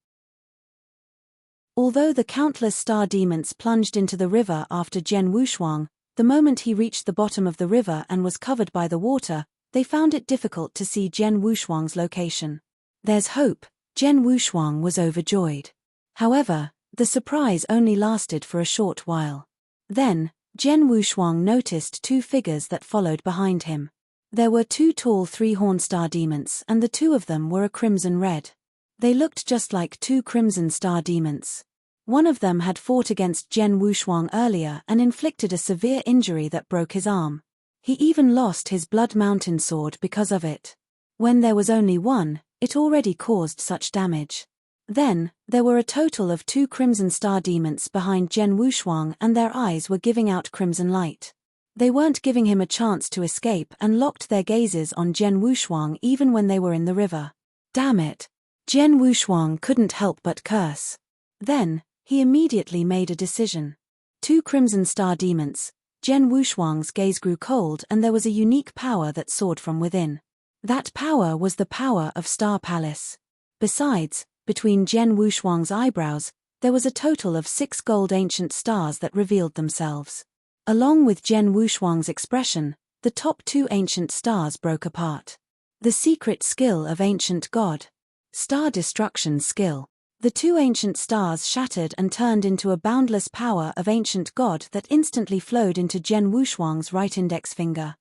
Although the countless star demons plunged into the river after Jian Wushuang, the moment he reached the bottom of the river and was covered by the water, they found it difficult to see Jian Wushuang's location. There's hope, Jian Wushuang was overjoyed. However, the surprise only lasted for a short while. Then, Jian Wushuang noticed 2 figures that followed behind him. There were 2 tall 3-horned star demons and the 2 of them were a crimson red. They looked just like 2 crimson star demons. One of them had fought against Jian Wushuang earlier and inflicted a severe injury that broke his arm. He even lost his Blood Mountain sword because of it. When there was only one, it already caused such damage. Then, there were a total of 2 crimson star demons behind Jian Wushuang and their eyes were giving out crimson light. They weren't giving him a chance to escape and locked their gazes on Jian Wushuang even when they were in the river. Damn it! Jian Wushuang couldn't help but curse. Then, he immediately made a decision. 2 crimson star demons. Jian Wushuang's gaze grew cold and there was a unique power that soared from within. That power was the power of Star Palace. Besides, between Jian Wushuang's eyebrows, there was a total of 6 gold ancient stars that revealed themselves. Along with Jian Wushuang's expression, the top 2 ancient stars broke apart. The secret skill of ancient god. Star destruction skill. The two ancient stars shattered and turned into a boundless power of ancient God that instantly flowed into Jian Wushuang's right index finger.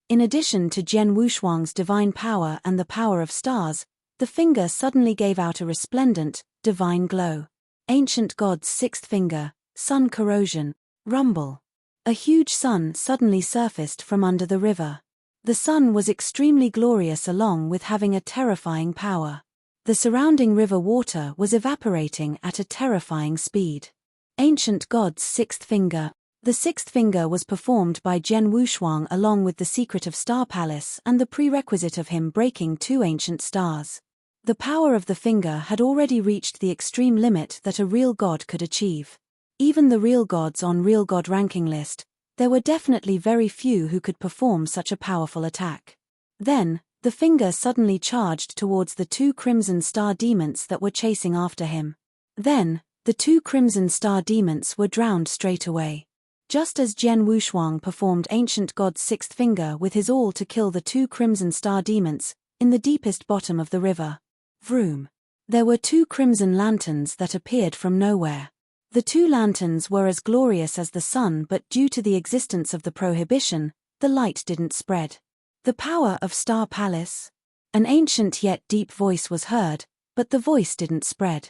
In addition to Jian Wushuang's divine power and the power of stars, the finger suddenly gave out a resplendent, divine glow. Ancient God's sixth finger, sun corrosion, rumble. A huge sun suddenly surfaced from under the river. The sun was extremely glorious along with having a terrifying power. The surrounding river water was evaporating at a terrifying speed. Ancient God's sixth finger. The sixth finger was performed by Jian Wushuang along with the secret of Star Palace and the prerequisite of him breaking two ancient stars. The power of the finger had already reached the extreme limit that a real god could achieve. Even the real gods on Real God ranking list, there were definitely very few who could perform such a powerful attack. Then, the finger suddenly charged towards the two crimson star demons that were chasing after him. Then, the two crimson star demons were drowned straight away. Just as Jian Wushuang performed Ancient God's sixth finger with his all to kill the two crimson star demons, in the deepest bottom of the river. Vroom. There were two crimson lanterns that appeared from nowhere. The two lanterns were as glorious as the sun, but due to the existence of the prohibition, the light didn't spread. The power of Star Palace? An ancient yet deep voice was heard, but the voice didn't spread.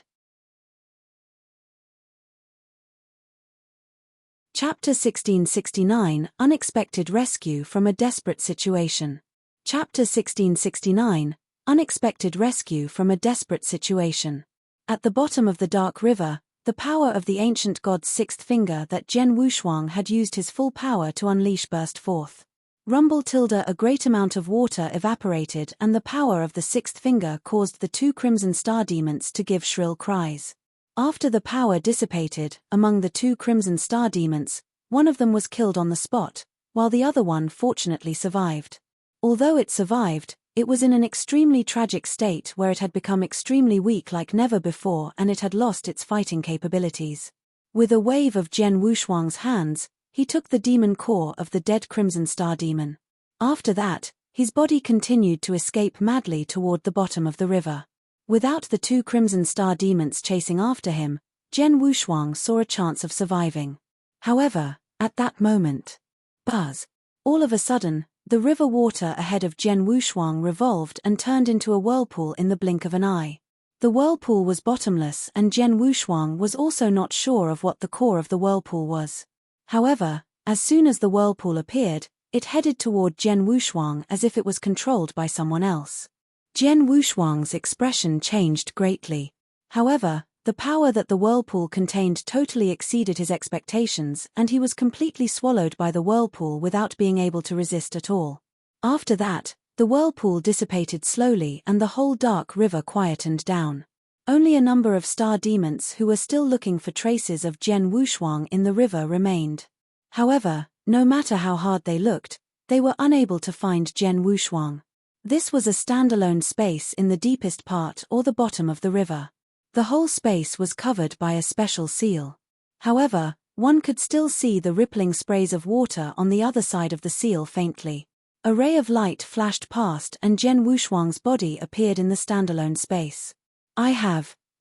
Chapter 1669, Unexpected Rescue from a Desperate Situation. Chapter 1669, Unexpected Rescue from a Desperate Situation. At the bottom of the dark river, the power of the ancient god's sixth finger that Jian Wushuang had used his full power to unleash burst forth. Rumble tilde a great amount of water evaporated and the power of the sixth finger caused the two crimson star demons to give shrill cries. After the power dissipated, among the two crimson star demons, one of them was killed on the spot, while the other one fortunately survived. Although it survived, it was in an extremely tragic state where it had become extremely weak like never before and it had lost its fighting capabilities. With a wave of Jian Wushuang's hands, he took the demon core of the dead crimson star demon. After that, his body continued to escape madly toward the bottom of the river. Without the two crimson star demons chasing after him, Jian Wushuang saw a chance of surviving. However, at that moment, buzz! All of a sudden, the river water ahead of Jian Wushuang revolved and turned into a whirlpool in the blink of an eye. The whirlpool was bottomless and Jian Wushuang was also not sure of what the core of the whirlpool was. However, as soon as the whirlpool appeared, it headed toward Jian Wushuang as if it was controlled by someone else. Jian Wushuang's expression changed greatly. However, the power that the whirlpool contained totally exceeded his expectations and he was completely swallowed by the whirlpool without being able to resist at all. After that, the whirlpool dissipated slowly and the whole dark river quietened down. Only a number of star demons who were still looking for traces of Jian Wushuang in the river remained. However, no matter how hard they looked, they were unable to find Jian Wushuang. This was a standalone space in the deepest part or the bottom of the river. The whole space was covered by a special seal. However, one could still see the rippling sprays of water on the other side of the seal faintly. A ray of light flashed past and Jian Wushuang's body appeared in the standalone space.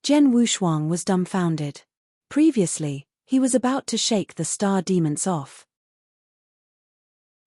Jian Wushuang was dumbfounded. Previously, he was about to shake the star demons off.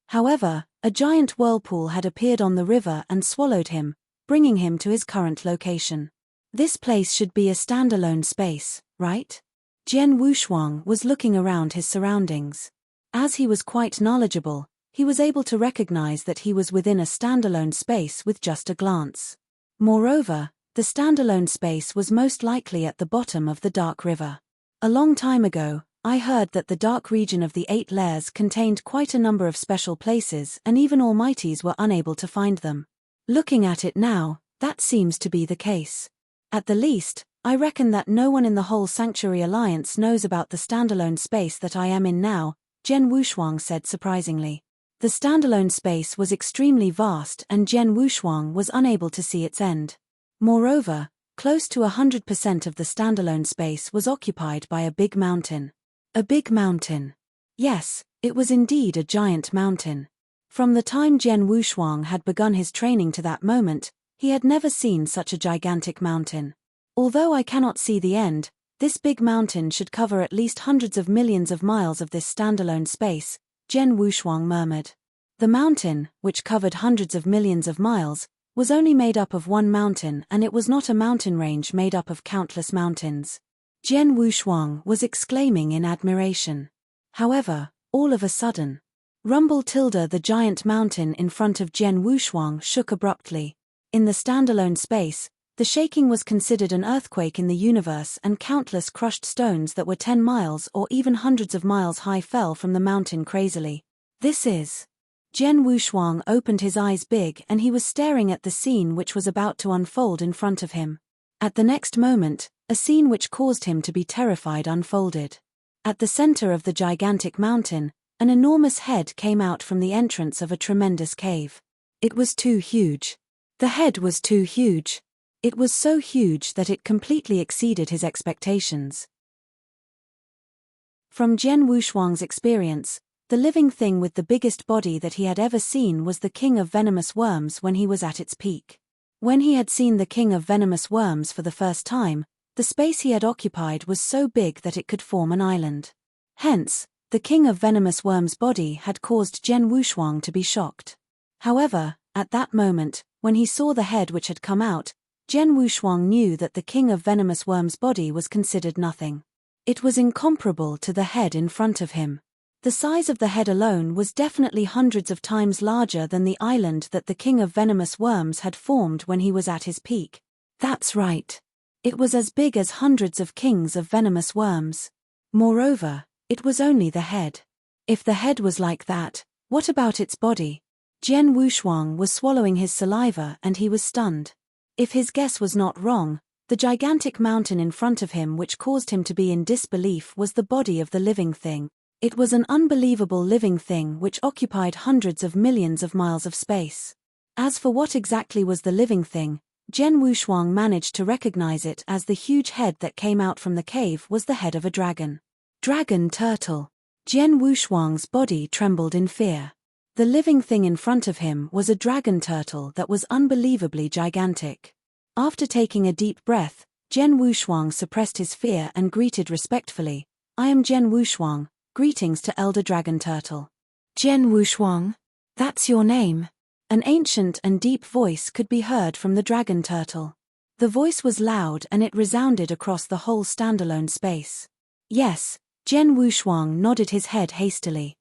However, a giant whirlpool had appeared on the river and swallowed him, bringing him to his current location. This place should be a standalone space, right? Jian Wushuang was looking around his surroundings. As he was quite knowledgeable, he was able to recognize that he was within a standalone space with just a glance. Moreover, the standalone space was most likely at the bottom of the dark river. A long time ago, I heard that the dark region of the 8 layers contained quite a number of special places and even Almighties were unable to find them. Looking at it now, that seems to be the case. At the least, I reckon that no one in the whole Sanctuary Alliance knows about the standalone space that I am in now, Jian Wushuang said surprisingly. The standalone space was extremely vast and Jian Wushuang was unable to see its end. Moreover, close to 100% of the standalone space was occupied by a big mountain. A big mountain. Yes, it was indeed a giant mountain. From the time Jian Wushuang had begun his training to that moment, he had never seen such a gigantic mountain. Although I cannot see the end, this big mountain should cover at least hundreds of millions of miles of this standalone space, Jen Wushuang murmured. The mountain, which covered hundreds of millions of miles, was only made up of one mountain, and it was not a mountain range made up of countless mountains. Jen Wushuang was exclaiming in admiration. However, all of a sudden, the giant mountain in front of Jen Wushuang shook abruptly. In the standalone space, the shaking was considered an earthquake in the universe, and countless crushed stones that were 10 miles or even hundreds of miles high fell from the mountain crazily. This is... Jen Wushuang opened his eyes big, and he was staring at the scene which was about to unfold in front of him. At the next moment, a scene which caused him to be terrified unfolded. At the center of the gigantic mountain, an enormous head came out from the entrance of a tremendous cave. It was too huge. The head was too huge. It was so huge that it completely exceeded his expectations. From Jen Wushuang's experience, the living thing with the biggest body that he had ever seen was the king of venomous worms when he was at its peak. When he had seen the king of venomous worms for the first time, the space he had occupied was so big that it could form an island. Hence, the king of venomous worms' body had caused Jen Wushuang to be shocked. However, at that moment, when he saw the head which had come out, Jen Wushuang knew that the king of venomous worms' body was considered nothing. It was incomparable to the head in front of him. The size of the head alone was definitely hundreds of times larger than the island that the king of venomous worms had formed when he was at his peak. That's right. It was as big as hundreds of kings of venomous worms. Moreover, it was only the head. If the head was like that, what about its body? Jen Wushuang was swallowing his saliva and he was stunned. If his guess was not wrong, the gigantic mountain in front of him which caused him to be in disbelief was the body of the living thing. It was an unbelievable living thing which occupied hundreds of millions of miles of space. As for what exactly was the living thing, Jen Wushuang managed to recognize it as the huge head that came out from the cave was the head of a dragon. Dragon turtle. Jen Wushuang's body trembled in fear. The living thing in front of him was a dragon turtle that was unbelievably gigantic. After taking a deep breath, Jen Wushuang suppressed his fear and greeted respectfully, "I am Jen Wushuang, greetings to Elder Dragon Turtle." "Jen Wushuang? That's your name?" An ancient and deep voice could be heard from the dragon turtle. The voice was loud and it resounded across the whole standalone space. "Yes," Jen Wushuang nodded his head hastily.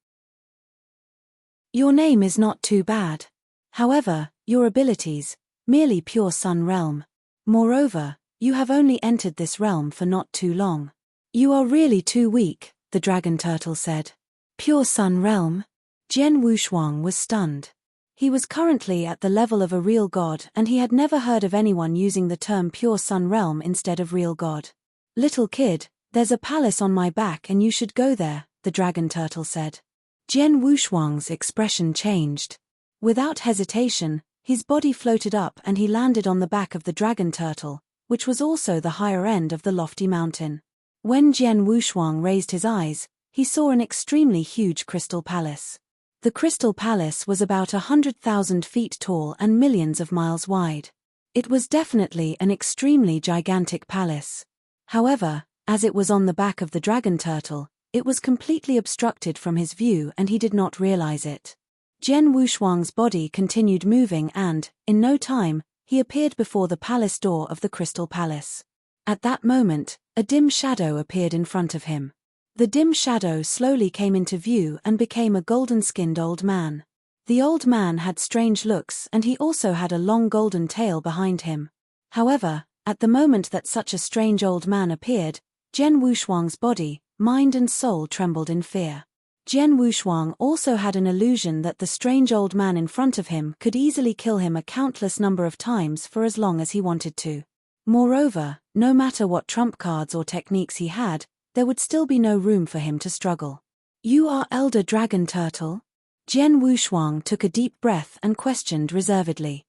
"Your name is not too bad. However, your abilities, merely pure sun realm. Moreover, you have only entered this realm for not too long. You are really too weak," the dragon turtle said. "Pure sun realm?" Jen Wushuang was stunned. He was currently at the level of a real god and he had never heard of anyone using the term pure sun realm instead of real god. "Little kid, there's a palace on my back and you should go there," the dragon turtle said. Jen Wushuang's expression changed. Without hesitation, his body floated up and he landed on the back of the dragon turtle, which was also the higher end of the lofty mountain. When Jen Wushuang raised his eyes, he saw an extremely huge crystal palace. The crystal palace was about 100,000 feet tall and millions of miles wide. It was definitely an extremely gigantic palace. However, as it was on the back of the dragon turtle, it was completely obstructed from his view and he did not realize it. Jen Wushuang's body continued moving and, in no time, he appeared before the palace door of the crystal palace. At that moment, a dim shadow appeared in front of him. The dim shadow slowly came into view and became a golden-skinned old man. The old man had strange looks and he also had a long golden tail behind him. However, at the moment that such a strange old man appeared, Jen Wushuang's body, mind and soul trembled in fear. Jen Wushuang also had an illusion that the strange old man in front of him could easily kill him a countless number of times for as long as he wanted to. Moreover, no matter what trump cards or techniques he had, there would still be no room for him to struggle. "You are Elder Dragon Turtle?" Jen Wushuang took a deep breath and questioned reservedly.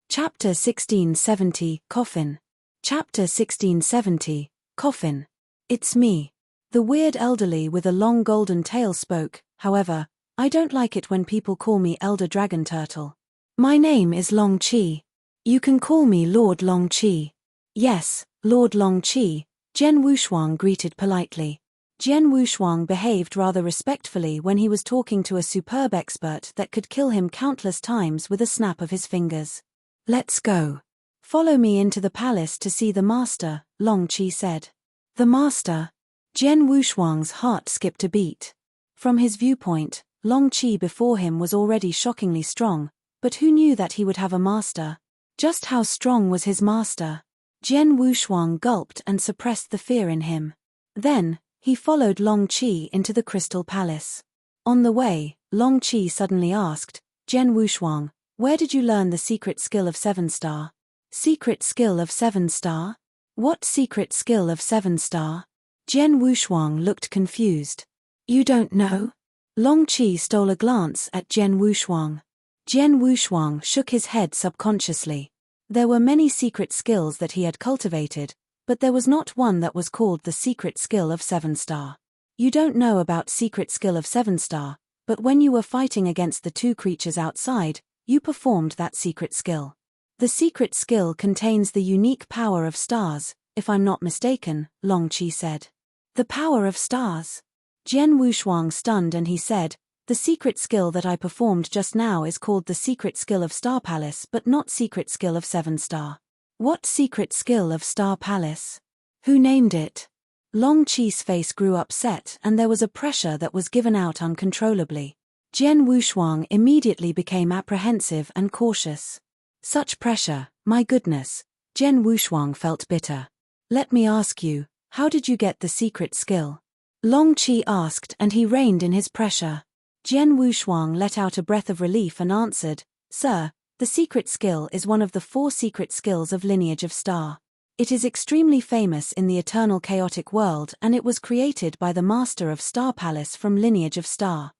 Chapter 1670, Coffin. Chapter 1670, Coffin. "It's me." The weird elderly with a long golden tail spoke, "However, I don't like it when people call me Elder Dragon Turtle. My name is Long Chi. You can call me Lord Long Qi. Yes, Lord Long Qi, Jian Wushuang greeted politely. Jian Wushuang behaved rather respectfully when he was talking to a superb expert that could kill him countless times with a snap of his fingers. Let's go. Follow me into the palace to see the master, Long Qi said. The master? Jian Wushuang's heart skipped a beat. From his viewpoint, Long Qi before him was already shockingly strong, but who knew that he would have a master? Just how strong was his master? Jian Wushuang gulped and suppressed the fear in him. Then, he followed Long Qi into the Crystal Palace. On the way, Long Qi suddenly asked, Jian Wushuang, where did you learn the secret skill of 7-star? Secret skill of 7-star? What secret skill of 7-star? Jian Wushuang looked confused. You don't know? Long Qi stole a glance at Jian Wushuang. Jian Wushuang shook his head subconsciously. There were many secret skills that he had cultivated, but there was not one that was called the secret skill of 7-star. You don't know about secret skill of 7-star, but when you were fighting against the two creatures outside, you performed that secret skill. The secret skill contains the unique power of stars, if I'm not mistaken, Long Qi said. The power of stars? Jian Wushuang stunned and he said, the secret skill that I performed just now is called the secret skill of Star Palace but not secret skill of 7-star. What secret skill of Star Palace? Who named it? Long Qi's face grew upset and there was a pressure that was given out uncontrollably. Jian Wushuang immediately became apprehensive and cautious. Such pressure, my goodness, Jian Wushuang felt bitter. Let me ask you, how did you get the secret skill? Long Qi asked and he reined in his pressure. Jian Wushuang let out a breath of relief and answered, Sir, the secret skill is one of the 4 secret skills of Lineage of Star. It is extremely famous in the eternal chaotic world and it was created by the Master of Star Palace from Lineage of Star.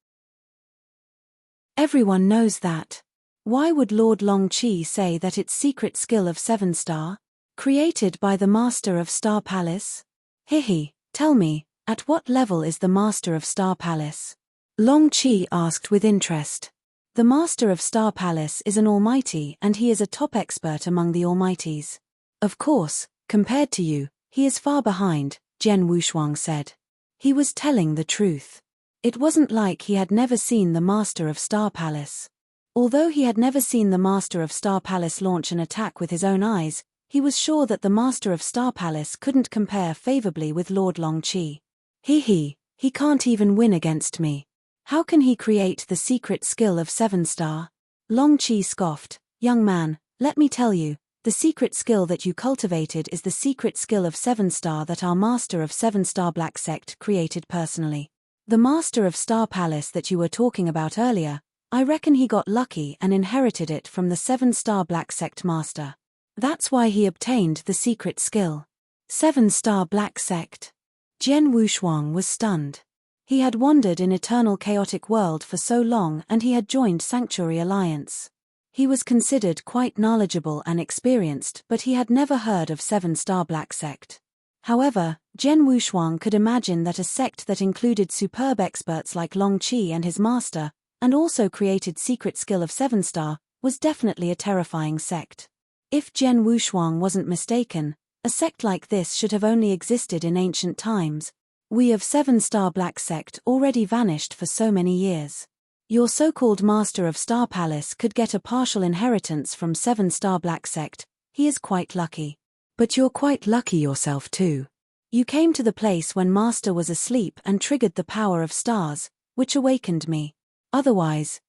Everyone knows that. Why would Lord Long Qi say that it's secret skill of 7-star? Created by the Master of Star Palace? Hihi, tell me, at what level is the Master of Star Palace? Long Qi asked with interest. The Master of Star Palace is an almighty and he is a top expert among the almighties. Of course, compared to you, he is far behind, Jian Wushuang said. He was telling the truth. It wasn't like he had never seen the Master of Star Palace. Although he had never seen the Master of Star Palace launch an attack with his own eyes, he was sure that the Master of Star Palace couldn't compare favorably with Lord Long Qi. He can't even win against me. How can he create the secret skill of 7-star? Long Qi scoffed, young man, let me tell you, the secret skill that you cultivated is the secret skill of 7-star that our Master of 7-star Black Sect created personally. The Master of Star Palace that you were talking about earlier, I reckon he got lucky and inherited it from the 7-star Black Sect Master. That's why he obtained the secret skill. 7-star Black Sect. Jian Wushuang was stunned. He had wandered in eternal chaotic world for so long and he had joined Sanctuary Alliance. He was considered quite knowledgeable and experienced but he had never heard of 7-star Black Sect. However, Jian Wushuang could imagine that a sect that included superb experts like Long Qi and his master, and also created secret skill of 7-star, was definitely a terrifying sect. If Jian Wushuang wasn't mistaken, a sect like this should have only existed in ancient times. We of 7-star Black Sect already vanished for so many years. Your so-called Master of Star Palace could get a partial inheritance from 7-star Black Sect, he is quite lucky. But you're quite lucky yourself too. You came to the place when Master was asleep and triggered the power of stars, which awakened me. Otherwise,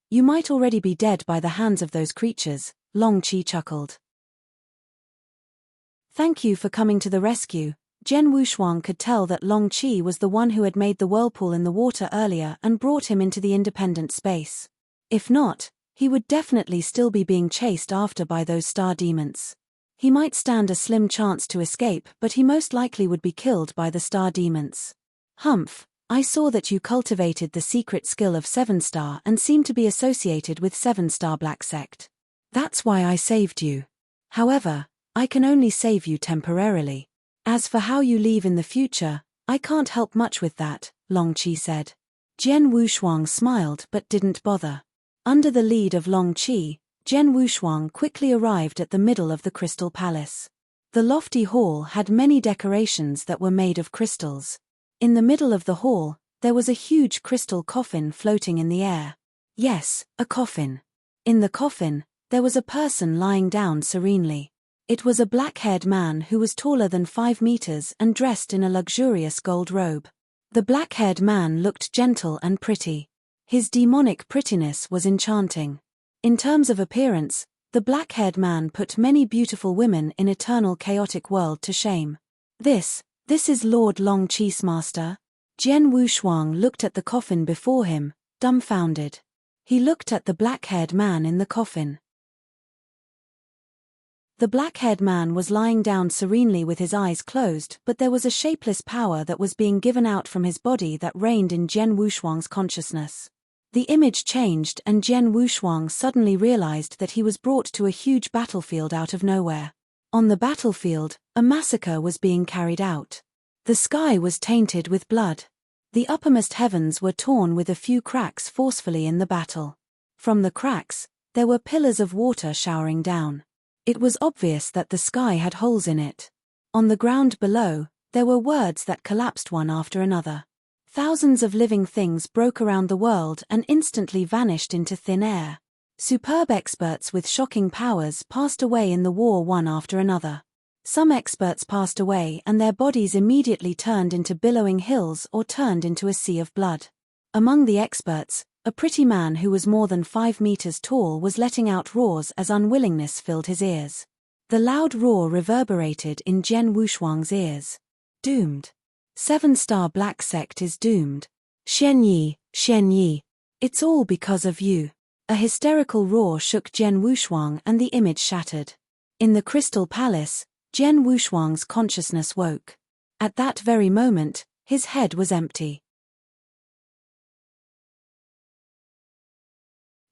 you might already be dead by the hands of those creatures, Long Qi chuckled. Thank you for coming to the rescue. Jian Wushuang could tell that Long Qi was the one who had made the whirlpool in the water earlier and brought him into the independent space. If not, he would definitely still be being chased after by those star demons. He might stand a slim chance to escape but he most likely would be killed by the star demons. Humph, I saw that you cultivated the secret skill of 7-star and seem to be associated with 7-star Black Sect. That's why I saved you. However, I can only save you temporarily. As for how you leave in the future, I can't help much with that, Long Qi said. Jian Wushuang smiled but didn't bother. Under the lead of Long Qi, Jian Wushuang quickly arrived at the middle of the crystal palace. The lofty hall had many decorations that were made of crystals. In the middle of the hall, there was a huge crystal coffin floating in the air. Yes, a coffin. In the coffin, there was a person lying down serenely. It was a black-haired man who was taller than 5 meters and dressed in a luxurious gold robe. The black-haired man looked gentle and pretty. His demonic prettiness was enchanting. In terms of appearance, the black-haired man put many beautiful women in eternal chaotic world to shame. This is Lord Long Chi's master? Jian Wushuang looked at the coffin before him, dumbfounded. He looked at the black-haired man in the coffin. The black-haired man was lying down serenely with his eyes closed, but there was a shapeless power that was being given out from his body that reigned in Jian Wushuang's consciousness. The image changed and Jian Wushuang suddenly realized that he was brought to a huge battlefield out of nowhere. On the battlefield, a massacre was being carried out. The sky was tainted with blood. The uppermost heavens were torn with a few cracks forcefully in the battle. From the cracks, there were pillars of water showering down. It was obvious that the sky had holes in it. On the ground below, there were words that collapsed one after another. Thousands of living things broke around the world and instantly vanished into thin air. Superb experts with shocking powers passed away in the war one after another. Some experts passed away and their bodies immediately turned into billowing hills or turned into a sea of blood. Among the experts, a pretty man who was more than 5 meters tall was letting out roars as unwillingness filled his ears. The loud roar reverberated in Jian Wushuang's ears. Doomed. 7-star black sect is doomed. Shen Yi. It's all because of you. A hysterical roar shook Jian Wushuang and the image shattered. In the crystal palace, Jian Wushuang's consciousness woke. At that very moment, his head was empty.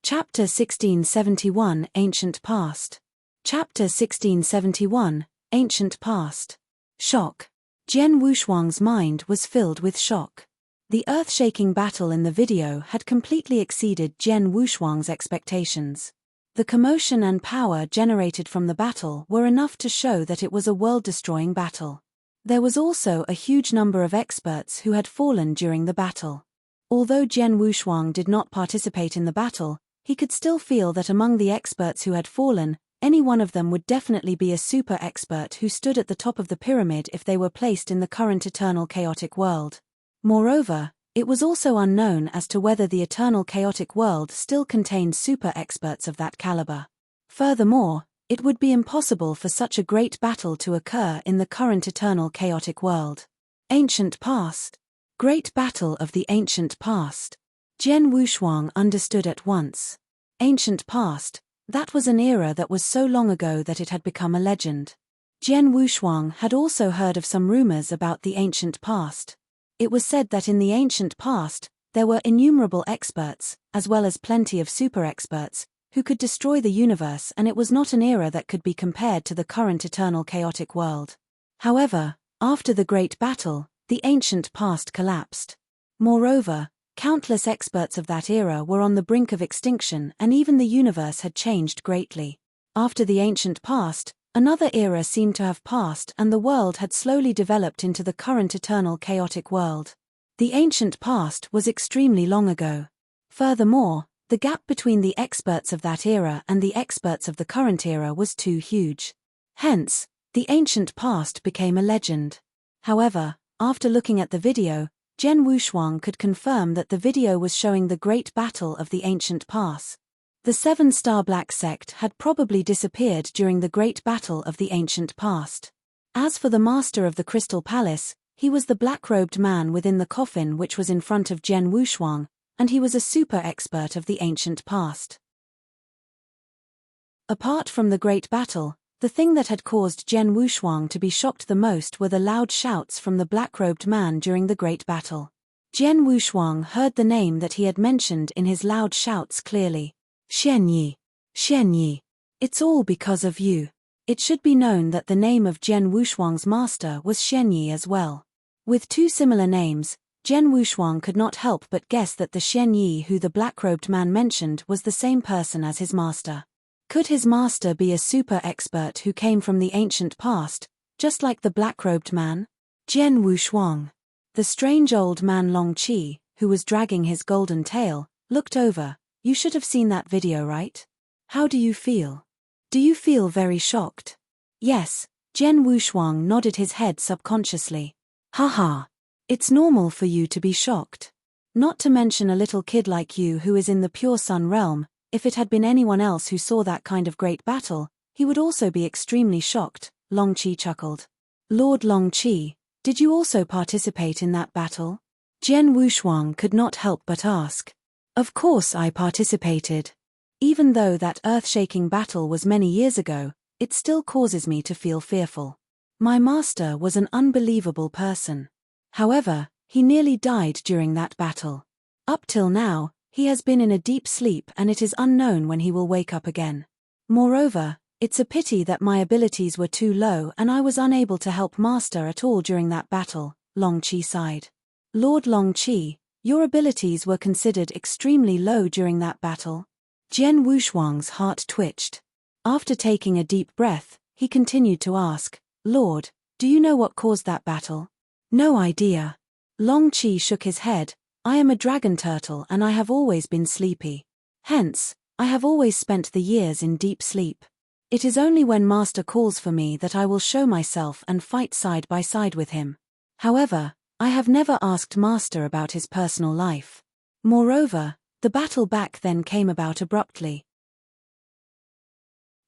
Chapter 1671 Ancient Past. Chapter 1671 Ancient Past. Shock. Jian Wushuang's mind was filled with shock. The earth-shaking battle in the video had completely exceeded Jian Wushuang's expectations. The commotion and power generated from the battle were enough to show that it was a world-destroying battle. There was also a huge number of experts who had fallen during the battle. Although Jian Wushuang did not participate in the battle, he could still feel that among the experts who had fallen, any one of them would definitely be a super expert who stood at the top of the pyramid if they were placed in the current eternal chaotic world. Moreover, it was also unknown as to whether the eternal chaotic world still contained super experts of that caliber. Furthermore, it would be impossible for such a great battle to occur in the current eternal chaotic world. Ancient Past. Great Battle of the Ancient Past. Jian Wushuang understood at once. Ancient Past, that was an era that was so long ago that it had become a legend. Jian Wushuang had also heard of some rumors about the ancient past. It was said that in the ancient past, there were innumerable experts, as well as plenty of super experts, who could destroy the universe, and it was not an era that could be compared to the current eternal chaotic world. However, after the Great Battle, the ancient past collapsed. Moreover, countless experts of that era were on the brink of extinction, and even the universe had changed greatly. After the ancient past, another era seemed to have passed and the world had slowly developed into the current eternal chaotic world. The ancient past was extremely long ago. Furthermore, the gap between the experts of that era and the experts of the current era was too huge. Hence, the ancient past became a legend. However, after looking at the video, Jian Wushuang could confirm that the video was showing the great battle of the ancient past. The 7-star black sect had probably disappeared during the great battle of the ancient past. As for the master of the Crystal Palace, he was the black-robed man within the coffin which was in front of Jian Wushuang, and he was a super expert of the ancient past. Apart from the great battle, the thing that had caused Jian Wushuang to be shocked the most were the loud shouts from the black-robed man during the great battle. Jian Wushuang heard the name that he had mentioned in his loud shouts clearly. Shen Yi. It's all because of you. It should be known that the name of Jian Wushuang's master was Shen Yi as well. With two similar names, Jian Wushuang could not help but guess that the Shen Yi who the black-robed man mentioned was the same person as his master. Could his master be a super expert who came from the ancient past, just like the black-robed man? Jian Wushuang. The strange old man Long Qi, who was dragging his golden tail, looked over. You should have seen that video, right? How do you feel? Do you feel very shocked? Yes, Jian Wushuang nodded his head subconsciously. Haha. It's normal for you to be shocked. Not to mention a little kid like you who is in the pure sun realm. If it had been anyone else who saw that kind of great battle, he would also be extremely shocked, Long Qi chuckled. Lord Long Qi, did you also participate in that battle? Jian Wushuang could not help but ask. Of course I participated. Even though that earth-shaking battle was many years ago, it still causes me to feel fearful. My master was an unbelievable person. However, he nearly died during that battle. Up till now, he has been in a deep sleep and it is unknown when he will wake up again. Moreover, it's a pity that my abilities were too low and I was unable to help master at all during that battle, Long Qi sighed. Lord Long Qi, your abilities were considered extremely low during that battle? Jian Wushuang's heart twitched. After taking a deep breath, he continued to ask, Lord, do you know what caused that battle? No idea. Long Qi shook his head. I am a dragon turtle and I have always been sleepy. Hence, I have always spent the years in deep sleep. It is only when Master calls for me that I will show myself and fight side by side with him. However, I have never asked Master about his personal life. Moreover, the battle back then came about abruptly.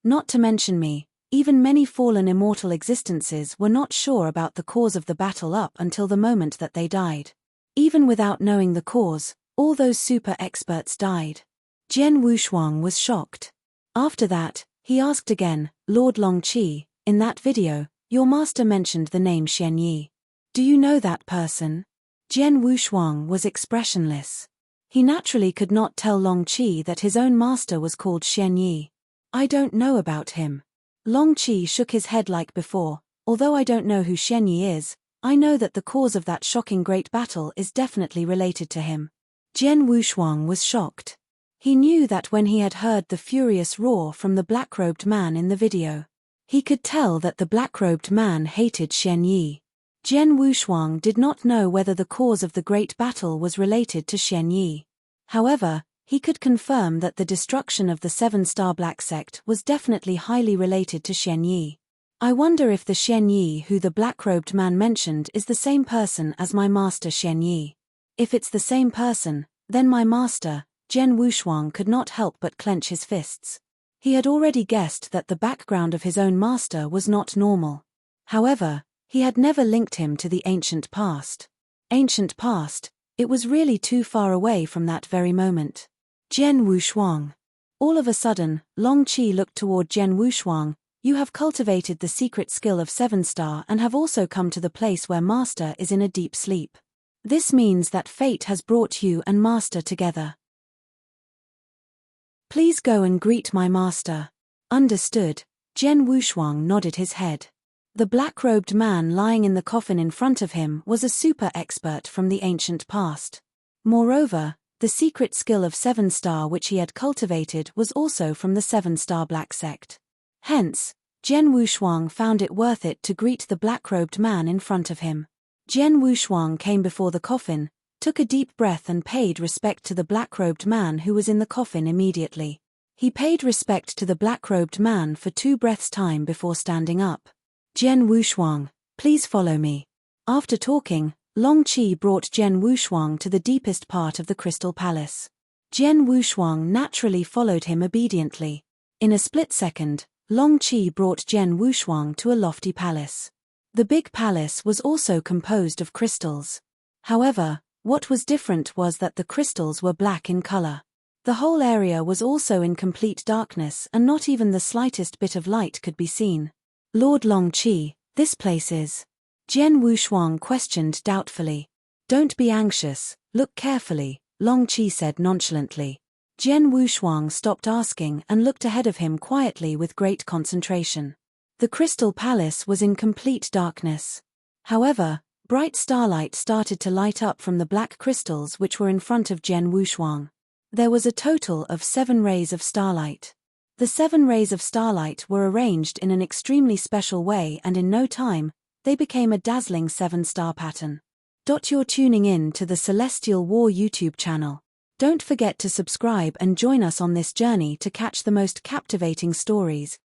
Not to mention me, even many fallen immortal existences were not sure about the cause of the battle up until the moment that they died. Even without knowing the cause, all those super experts died. Jian Wushuang was shocked. After that, he asked again, Lord Long Qi, in that video, your master mentioned the name Xian Yi. Do you know that person? Jian Wushuang was expressionless. He naturally could not tell Long Qi that his own master was called Xian Yi. I don't know about him. Long Qi shook his head like before. Although I don't know who Xian Yi is, I know that the cause of that shocking great battle is definitely related to him. Jian Wushuang was shocked. He knew that when he had heard the furious roar from the black-robed man in the video. He could tell that the black-robed man hated Xian Yi. Jian Wushuang did not know whether the cause of the great battle was related to Xian Yi. However, he could confirm that the destruction of the seven-star black sect was definitely highly related to Xian Yi. I wonder if the Xian Yi who the black-robed man mentioned is the same person as my master Xian Yi. If it's the same person, then my master, Jian Wushuang could not help but clench his fists. He had already guessed that the background of his own master was not normal. However, he had never linked him to the ancient past. Ancient past, it was really too far away from that very moment. Jian Wushuang. All of a sudden, Long Qi looked toward Jian Wushuang. You have cultivated the secret skill of 7-star and have also come to the place where Master is in a deep sleep. This means that fate has brought you and Master together. Please go and greet my Master. Understood. Jian Wushuang nodded his head. The black-robed man lying in the coffin in front of him was a super expert from the ancient past. Moreover, the secret skill of 7-star which he had cultivated was also from the 7-star black sect. Hence, Jian Wushuang found it worth it to greet the black-robed man in front of him. Jian Wushuang came before the coffin, took a deep breath and paid respect to the black-robed man who was in the coffin immediately. He paid respect to the black-robed man for 2 breaths' time before standing up. Jian Wushuang, please follow me. After talking, Long Qi brought Jian Wushuang to the deepest part of the Crystal Palace. Jian Wushuang naturally followed him obediently. In a split second, Long Qi brought Jian Wushuang to a lofty palace. The big palace was also composed of crystals. However, what was different was that the crystals were black in color. The whole area was also in complete darkness and not even the slightest bit of light could be seen. Lord Long Qi, this place is... Jian Wushuang questioned doubtfully. Don't be anxious, look carefully, Long Qi said nonchalantly. Jian Wushuang stopped asking and looked ahead of him quietly with great concentration. The Crystal Palace was in complete darkness. However, bright starlight started to light up from the black crystals which were in front of Jian Wushuang. There was a total of 7 rays of starlight. The 7 rays of starlight were arranged in an extremely special way, and in no time, they became a dazzling 7-star pattern. You're tuning in to the Celestial War YouTube channel. Don't forget to subscribe and join us on this journey to catch the most captivating stories.